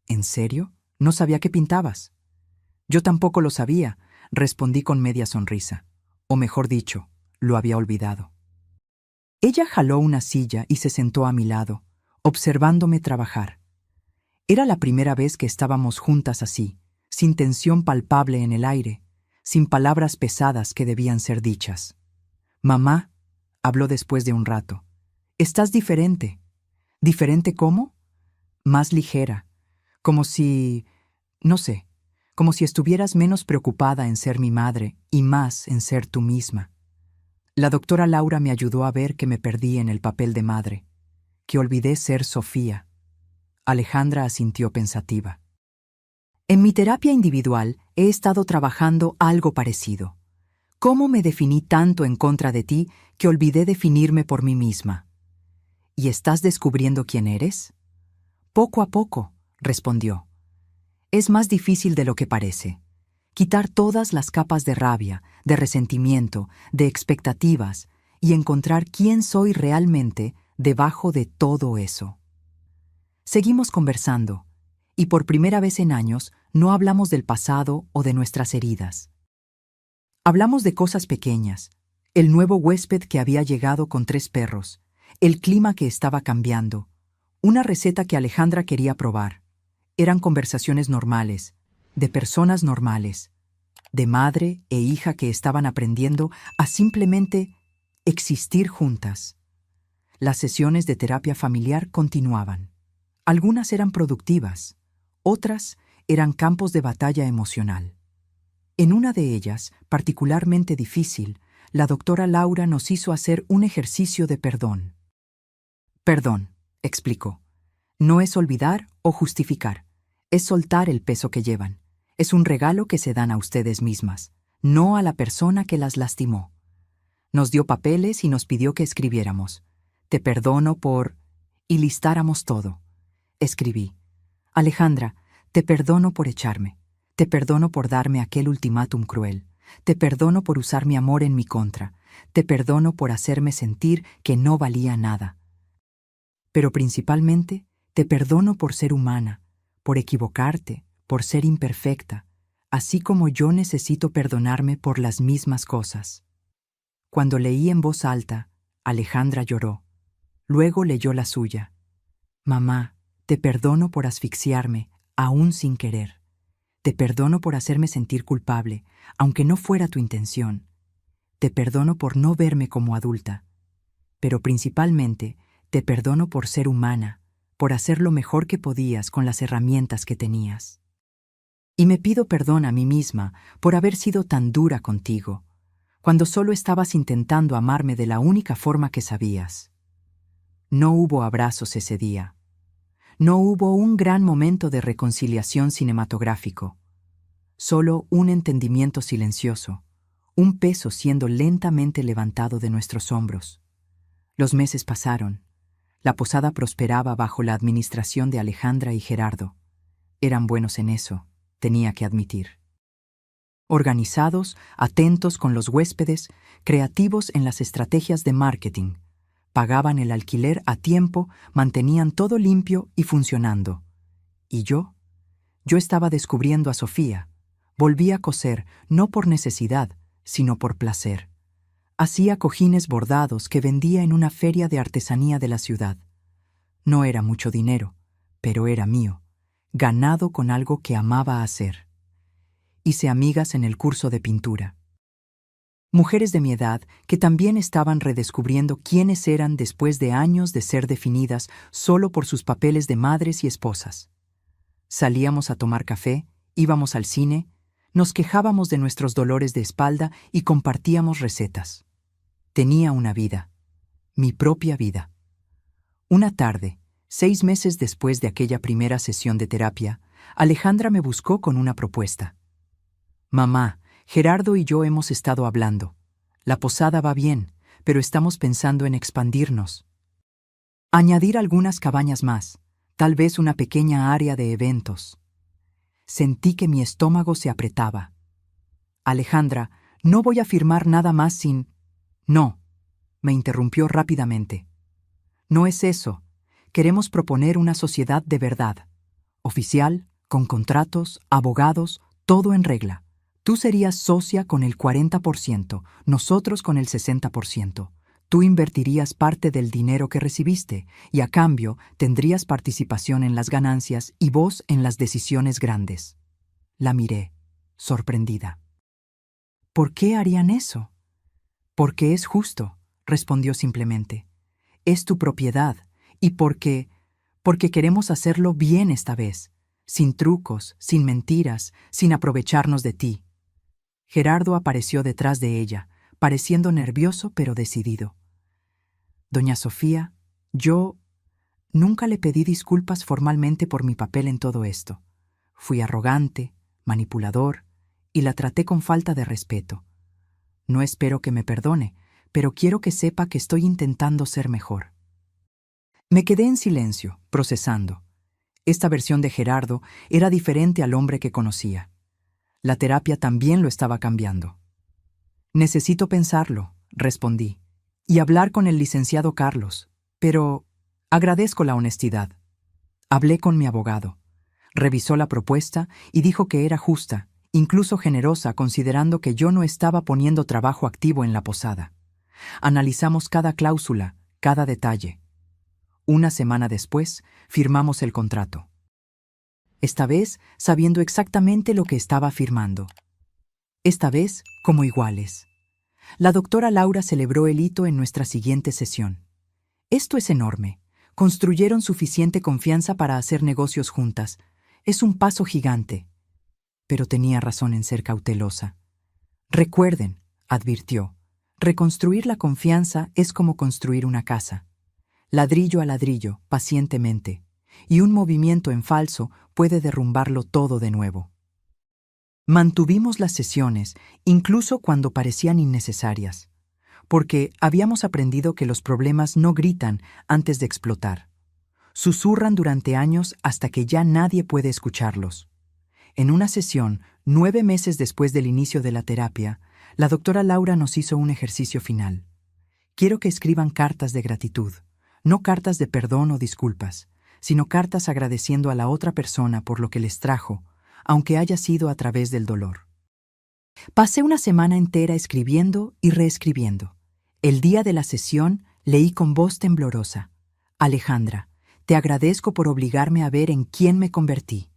«¿En serio? No sabía que pintabas». «Yo tampoco lo sabía», respondí con media sonrisa. O mejor dicho, lo había olvidado. Ella jaló una silla y se sentó a mi lado, observándome trabajar. Era la primera vez que estábamos juntas así, sin tensión palpable en el aire, sin palabras pesadas que debían ser dichas. «Mamá», habló después de un rato, «estás diferente». ¿Diferente cómo? Más ligera, como si, no sé, como si estuvieras menos preocupada en ser mi madre y más en ser tú misma. La doctora Laura me ayudó a ver que me perdí en el papel de madre, que olvidé ser Sofía. Alejandra asintió pensativa. En mi terapia individual he estado trabajando algo parecido. ¿Cómo me definí tanto en contra de ti que olvidé definirme por mí misma? ¿Y estás descubriendo quién eres? Poco a poco, respondió. Es más difícil de lo que parece. Quitar todas las capas de rabia, de resentimiento, de expectativas y encontrar quién soy realmente debajo de todo eso. Seguimos conversando, y por primera vez en años no hablamos del pasado o de nuestras heridas. Hablamos de cosas pequeñas, el nuevo huésped que había llegado con 3 perros, el clima que estaba cambiando, una receta que Alejandra quería probar. Eran conversaciones normales, de personas normales, de madre e hija que estaban aprendiendo a simplemente existir juntas. Las sesiones de terapia familiar continuaban. Algunas eran productivas, otras eran campos de batalla emocional. En una de ellas, particularmente difícil, la doctora Laura nos hizo hacer un ejercicio de perdón. Perdón, explicó, no es olvidar o justificar, es soltar el peso que llevan. Es un regalo que se dan a ustedes mismas, no a la persona que las lastimó. Nos dio papeles y nos pidió que escribiéramos. Te perdono por... y listáramos todo. Escribí. Alejandra, te perdono por echarme. Te perdono por darme aquel ultimátum cruel. Te perdono por usar mi amor en mi contra. Te perdono por hacerme sentir que no valía nada. Pero principalmente, te perdono por ser humana, por equivocarte, por ser imperfecta, así como yo necesito perdonarme por las mismas cosas. Cuando leí en voz alta, Alejandra lloró. Luego leyó la suya. Mamá, te perdono por asfixiarme, aún sin querer. Te perdono por hacerme sentir culpable, aunque no fuera tu intención. Te perdono por no verme como adulta. Pero principalmente, te perdono por ser humana, por hacer lo mejor que podías con las herramientas que tenías. Y me pido perdón a mí misma por haber sido tan dura contigo, cuando solo estabas intentando amarme de la única forma que sabías. No hubo abrazos ese día, No hubo un gran momento de reconciliación cinematográfico, solo un entendimiento silencioso, un peso siendo lentamente levantado de nuestros hombros. Los meses pasaron. La posada prosperaba bajo la administración de Alejandra y Gerardo. Eran buenos en eso, tenía que admitir. Organizados, atentos con los huéspedes, creativos en las estrategias de marketing. Pagaban el alquiler a tiempo, mantenían todo limpio y funcionando. ¿Y yo? Yo estaba descubriendo a Sofía. Volví a coser, no por necesidad, sino por placer. Hacía cojines bordados que vendía en una feria de artesanía de la ciudad. No era mucho dinero, pero era mío, ganado con algo que amaba hacer. Hice amigas en el curso de pintura. Mujeres de mi edad que también estaban redescubriendo quiénes eran después de años de ser definidas solo por sus papeles de madres y esposas. Salíamos a tomar café, íbamos al cine, nos quejábamos de nuestros dolores de espalda y compartíamos recetas. Tenía una vida, mi propia vida. Una tarde, 6 meses después de aquella primera sesión de terapia, Alejandra me buscó con una propuesta. Mamá, Gerardo y yo hemos estado hablando. La posada va bien, pero estamos pensando en expandirnos. Añadir algunas cabañas más, tal vez una pequeña área de eventos. Sentí que mi estómago se apretaba. Alejandra, no voy a firmar nada más sin... No, me interrumpió rápidamente. No es eso. Queremos proponer una sociedad de verdad. Oficial, con contratos, abogados, todo en regla. Tú serías socia con el 40%, nosotros con el 60%. Tú invertirías parte del dinero que recibiste y a cambio tendrías participación en las ganancias y voz en las decisiones grandes. La miré, sorprendida. ¿Por qué harían eso? Porque es justo, respondió simplemente. Es tu propiedad y porque queremos hacerlo bien esta vez, sin trucos, sin mentiras, sin aprovecharnos de ti. Gerardo apareció detrás de ella, pareciendo nervioso pero decidido. Doña Sofía, yo nunca le pedí disculpas formalmente por mi papel en todo esto. Fui arrogante, manipulador, y la traté con falta de respeto. No espero que me perdone, pero quiero que sepa que estoy intentando ser mejor. Me quedé en silencio, procesando. Esta versión de Gerardo era diferente al hombre que conocía. La terapia también lo estaba cambiando. Necesito pensarlo, respondí, y hablar con el licenciado Carlos, pero agradezco la honestidad. Hablé con mi abogado. Revisó la propuesta y dijo que era justa, incluso generosa, considerando que yo no estaba poniendo trabajo activo en la posada. Analizamos cada cláusula, cada detalle. Una semana después, firmamos el contrato. Esta vez sabiendo exactamente lo que estaba firmando. Esta vez como iguales. La doctora Laura celebró el hito en nuestra siguiente sesión. Esto es enorme. Construyeron suficiente confianza para hacer negocios juntas. Es un paso gigante. Pero tenía razón en ser cautelosa. Recuerden, advirtió, reconstruir la confianza es como construir una casa. Ladrillo a ladrillo, pacientemente, y un movimiento en falso puede derrumbarlo todo de nuevo. Mantuvimos las sesiones, incluso cuando parecían innecesarias, porque habíamos aprendido que los problemas no gritan antes de explotar. Susurran durante años hasta que ya nadie puede escucharlos. En una sesión, 9 meses después del inicio de la terapia, la doctora Laura nos hizo un ejercicio final. Quiero que escriban cartas de gratitud, no cartas de perdón o disculpas, sino cartas agradeciendo a la otra persona por lo que les trajo, aunque haya sido a través del dolor. Pasé una semana entera escribiendo y reescribiendo. El día de la sesión leí con voz temblorosa: Alejandra, te agradezco por obligarme a ver en quién me convertí.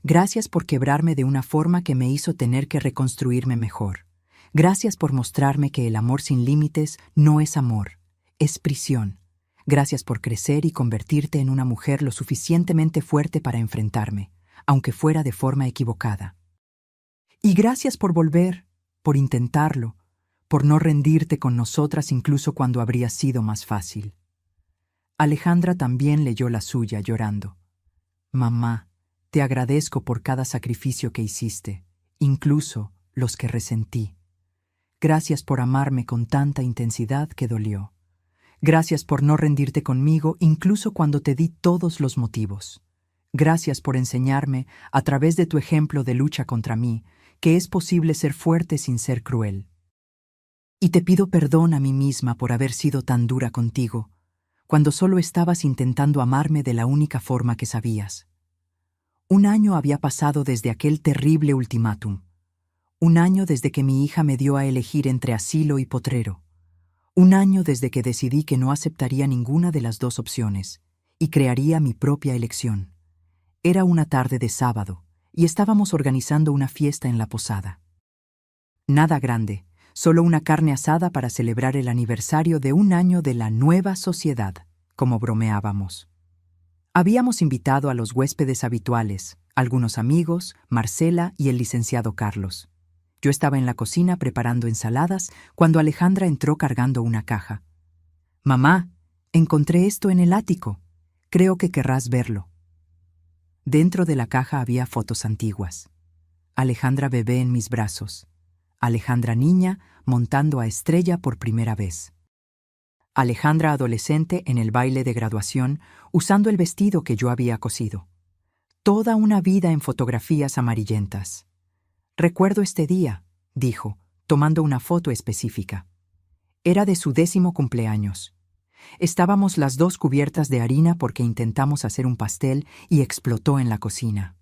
Gracias por quebrarme de una forma que me hizo tener que reconstruirme mejor. Gracias por mostrarme que el amor sin límites no es amor, es prisión. Gracias por crecer y convertirte en una mujer lo suficientemente fuerte para enfrentarme, aunque fuera de forma equivocada. Y gracias por volver, por intentarlo, por no rendirte con nosotras incluso cuando habría sido más fácil. Alejandra también leyó la suya llorando. Mamá, te agradezco por cada sacrificio que hiciste, incluso los que resentí. Gracias por amarme con tanta intensidad que dolió. Gracias por no rendirte conmigo incluso cuando te di todos los motivos. Gracias por enseñarme, a través de tu ejemplo de lucha contra mí, que es posible ser fuerte sin ser cruel. Y te pido perdón a mí misma por haber sido tan dura contigo, cuando solo estabas intentando amarme de la única forma que sabías. 1 año había pasado desde aquel terrible ultimátum. 1 año desde que mi hija me dio a elegir entre asilo y potrero. 1 año desde que decidí que no aceptaría ninguna de las dos opciones y crearía mi propia elección. Era una tarde de sábado y estábamos organizando una fiesta en la posada. Nada grande, solo una carne asada para celebrar el aniversario de 1 año de la nueva sociedad, como bromeábamos. Habíamos invitado a los huéspedes habituales, algunos amigos, Marcela y el licenciado Carlos. Yo estaba en la cocina preparando ensaladas cuando Alejandra entró cargando una caja. «Mamá, encontré esto en el ático. Creo que querrás verlo». Dentro de la caja había fotos antiguas. Alejandra bebé en mis brazos. Alejandra niña montando a Estrella por primera vez. Alejandra adolescente en el baile de graduación usando el vestido que yo había cosido. Toda una vida en fotografías amarillentas. «Recuerdo este día», dijo, tomando una foto específica. Era de su 10º cumpleaños. Estábamos las dos cubiertas de harina porque intentamos hacer un pastel y explotó en la cocina.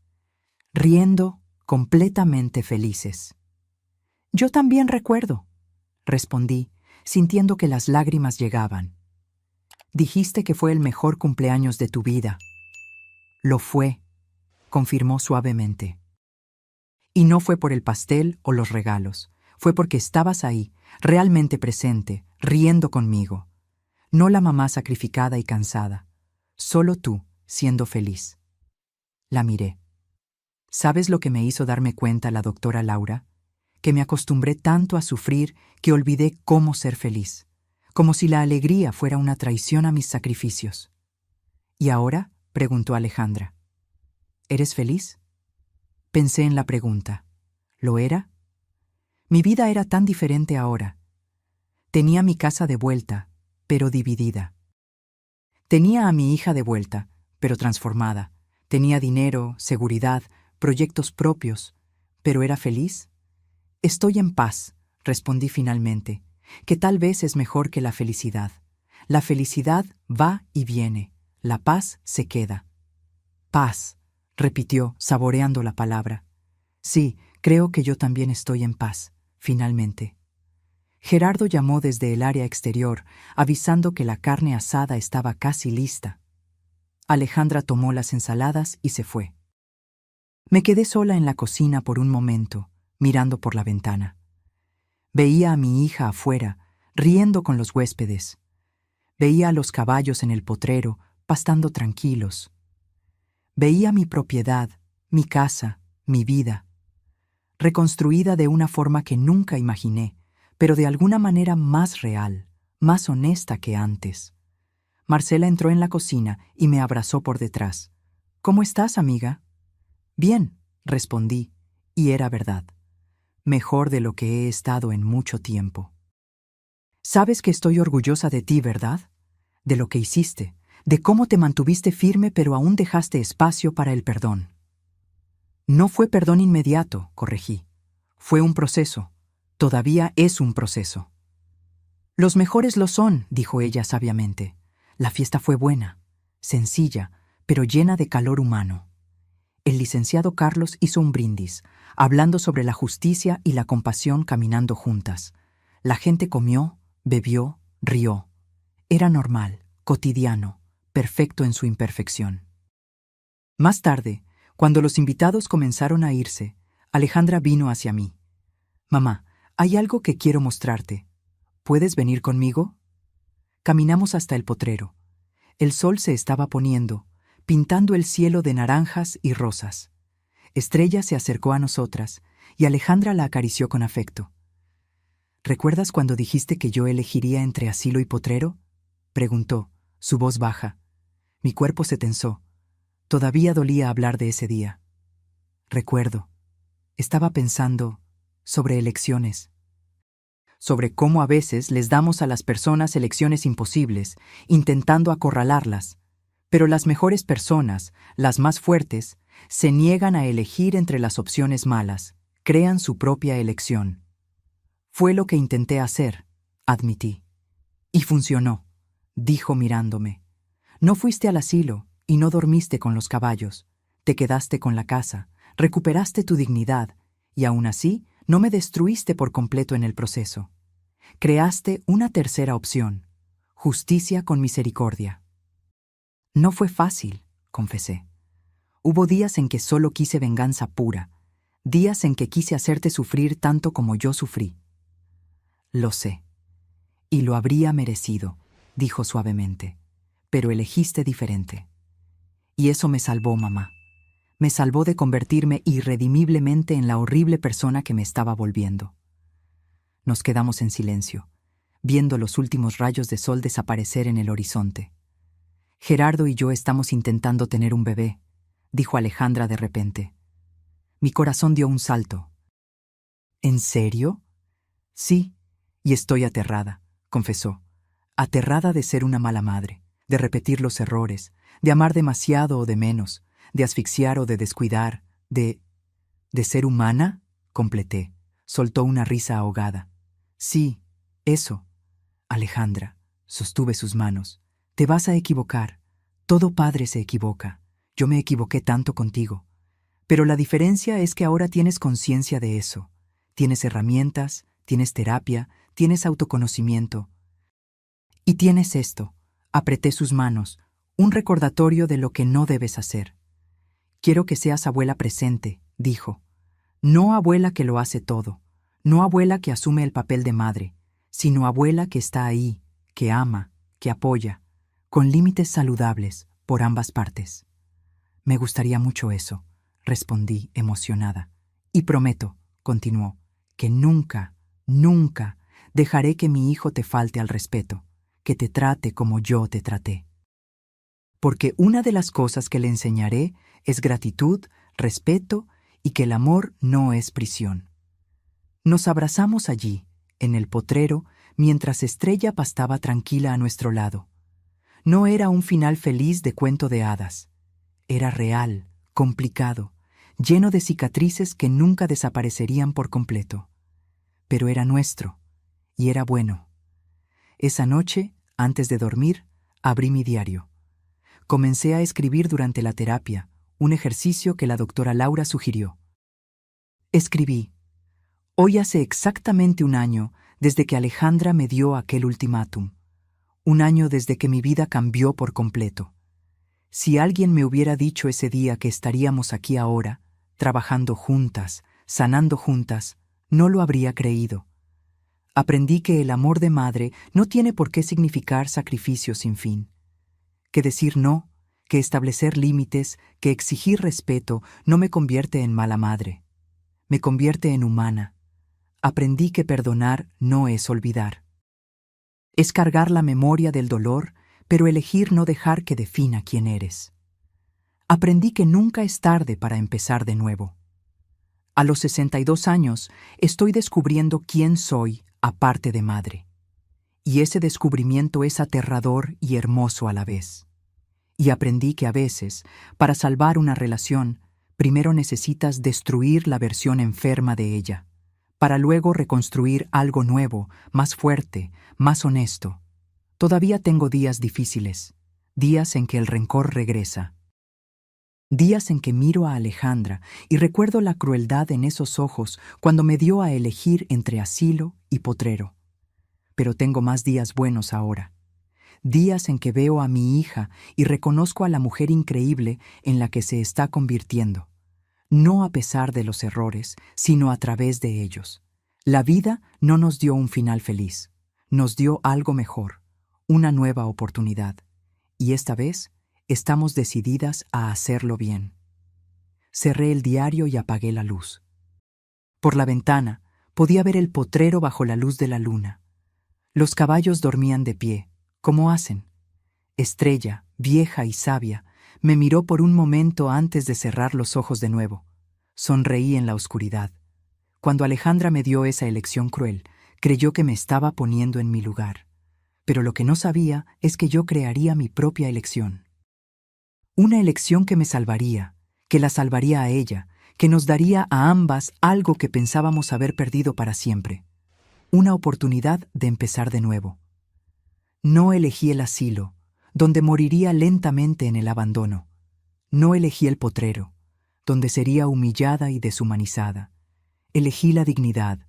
Riendo, completamente felices. «Yo también recuerdo», respondí, sintiendo que las lágrimas llegaban. «Dijiste que fue el mejor cumpleaños de tu vida». «Lo fue», confirmó suavemente. «Y no fue por el pastel o los regalos, fue porque estabas ahí, realmente presente, riendo conmigo. No la mamá sacrificada y cansada, solo tú, siendo feliz». La miré. ¿Sabes lo que me hizo darme cuenta la doctora Laura? Que me acostumbré tanto a sufrir que olvidé cómo ser feliz, como si la alegría fuera una traición a mis sacrificios. «¿Y ahora?», preguntó Alejandra. «¿Eres feliz?». Pensé en la pregunta. ¿Lo era? Mi vida era tan diferente ahora. Tenía mi casa de vuelta, pero dividida. Tenía a mi hija de vuelta, pero transformada. Tenía dinero, seguridad, proyectos propios. ¿Pero era feliz? «Estoy en paz», respondí finalmente, que tal vez es mejor que la felicidad. La felicidad va y viene, la paz se queda. «Paz», repitió, saboreando la palabra. «Sí, creo que yo también estoy en paz, finalmente». Gerardo llamó desde el área exterior, avisando que la carne asada estaba casi lista. Alejandra tomó las ensaladas y se fue. Me quedé sola en la cocina por un momento, mirando por la ventana. Veía a mi hija afuera, riendo con los huéspedes. Veía a los caballos en el potrero, pastando tranquilos. Veía mi propiedad, mi casa, mi vida, reconstruida de una forma que nunca imaginé, pero de alguna manera más real, más honesta que antes. Marcela entró en la cocina y me abrazó por detrás. «¿Cómo estás, amiga?». «Bien», respondí, y era verdad. Mejor de lo que he estado en mucho tiempo. «Sabes que estoy orgullosa de ti, ¿verdad? De lo que hiciste, de cómo te mantuviste firme pero aún dejaste espacio para el perdón». «No fue perdón inmediato», corregí. «Fue un proceso. Todavía es un proceso». «Los mejores lo son», dijo ella sabiamente. «La fiesta fue buena, sencilla, pero llena de calor humano». El licenciado Carlos hizo un brindis, hablando sobre la justicia y la compasión caminando juntas. La gente comió, bebió, rió. Era normal, cotidiano, perfecto en su imperfección. Más tarde, cuando los invitados comenzaron a irse, Alejandra vino hacia mí. «Mamá, hay algo que quiero mostrarte. ¿Puedes venir conmigo?». Caminamos hasta el potrero. El sol se estaba poniendo, pintando el cielo de naranjas y rosas. Estrella se acercó a nosotras y Alejandra la acarició con afecto. «¿Recuerdas cuando dijiste que yo elegiría entre asilo y potrero?», preguntó, su voz baja. Mi cuerpo se tensó. Todavía dolía hablar de ese día. Recuerdo, estaba pensando sobre elecciones, sobre cómo a veces les damos a las personas elecciones imposibles, intentando acorralarlas, pero las mejores personas, las más fuertes, se niegan a elegir entre las opciones malas, crean su propia elección. Fue lo que intenté hacer, admití. Y funcionó, dijo mirándome. No fuiste al asilo y no dormiste con los caballos. Te quedaste con la casa, recuperaste tu dignidad y aún así no me destruiste por completo en el proceso. Creaste una tercera opción, justicia con misericordia. No fue fácil, confesé. Hubo días en que solo quise venganza pura, días en que quise hacerte sufrir tanto como yo sufrí. Lo sé. Y lo habría merecido, dijo suavemente, pero elegiste diferente. Y eso me salvó, mamá. Me salvó de convertirme irredimiblemente en la horrible persona que me estaba volviendo. Nos quedamos en silencio, viendo los últimos rayos de sol desaparecer en el horizonte. Gerardo y yo estamos intentando tener un bebé, dijo Alejandra de repente. Mi corazón dio un salto. ¿En serio? Sí, y estoy aterrada, confesó. Aterrada de ser una mala madre, de repetir los errores, de amar demasiado o de menos, de asfixiar o de descuidar, ¿De ser humana? Completé. Soltó una risa ahogada. Sí, eso. Alejandra, sostuve sus manos. Te vas a equivocar. Todo padre se equivoca. Yo me equivoqué tanto contigo. Pero la diferencia es que ahora tienes conciencia de eso. Tienes herramientas, tienes terapia, tienes autoconocimiento. Y tienes esto. Apreté sus manos, un recordatorio de lo que no debes hacer. Quiero que seas abuela presente, dijo. No abuela que lo hace todo, no abuela que asume el papel de madre, sino abuela que está ahí, que ama, que apoya, con límites saludables por ambas partes. Me gustaría mucho eso, respondí emocionada. Y prometo, continuó, que nunca, nunca dejaré que mi hijo te falte al respeto, que te trate como yo te traté. Porque una de las cosas que le enseñaré es gratitud, respeto y que el amor no es prisión. Nos abrazamos allí, en el potrero, mientras Estrella pastaba tranquila a nuestro lado. No era un final feliz de cuento de hadas. Era real, complicado, lleno de cicatrices que nunca desaparecerían por completo. Pero era nuestro, y era bueno. Esa noche, antes de dormir, abrí mi diario. Comencé a escribir durante la terapia, un ejercicio que la doctora Laura sugirió. Escribí: hoy hace exactamente un año desde que Alejandra me dio aquel ultimátum. Un año desde que mi vida cambió por completo. Si alguien me hubiera dicho ese día que estaríamos aquí ahora, trabajando juntas, sanando juntas, no lo habría creído. Aprendí que el amor de madre no tiene por qué significar sacrificio sin fin. Que decir no, que establecer límites, que exigir respeto no me convierte en mala madre. Me convierte en humana. Aprendí que perdonar no es olvidar. Es cargar la memoria del dolor, pero elegir no dejar que defina quién eres. Aprendí que nunca es tarde para empezar de nuevo. A los 62 años estoy descubriendo quién soy aparte de madre. Y ese descubrimiento es aterrador y hermoso a la vez. Y aprendí que a veces, para salvar una relación, primero necesitas destruir la versión enferma de ella, para luego reconstruir algo nuevo, más fuerte, más honesto. Todavía tengo días difíciles, días en que el rencor regresa. Días en que miro a Alejandra y recuerdo la crueldad en esos ojos cuando me dio a elegir entre asilo y potrero. Pero tengo más días buenos ahora. Días en que veo a mi hija y reconozco a la mujer increíble en la que se está convirtiendo. No a pesar de los errores, sino a través de ellos. La vida no nos dio un final feliz, nos dio algo mejor, una nueva oportunidad. Y esta vez estamos decididas a hacerlo bien. Cerré el diario y apagué la luz. Por la ventana podía ver el potrero bajo la luz de la luna. Los caballos dormían de pie, como hacen. Estrella, vieja y sabia, Me miró por un momento antes de cerrar los ojos de nuevo. Sonreí en la oscuridad. Cuando Alejandra me dio esa elección cruel, creyó que me estaba poniendo en mi lugar. Pero lo que no sabía es que yo crearía mi propia elección. Una elección que me salvaría, que la salvaría a ella, que nos daría a ambas algo que pensábamos haber perdido para siempre. Una oportunidad de empezar de nuevo. No elegí el asilo, donde moriría lentamente en el abandono. No elegí el potrero, donde sería humillada y deshumanizada. Elegí la dignidad,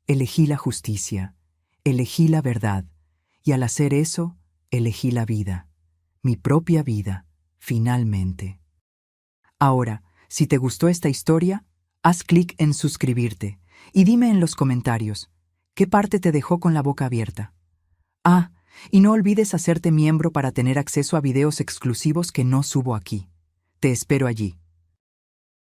elegí la justicia, elegí la verdad, y al hacer eso, elegí la vida, mi propia vida, finalmente. Ahora, si te gustó esta historia, haz clic en suscribirte y dime en los comentarios, ¿qué parte te dejó con la boca abierta? Ah, y no olvides hacerte miembro para tener acceso a videos exclusivos que no subo aquí. Te espero allí.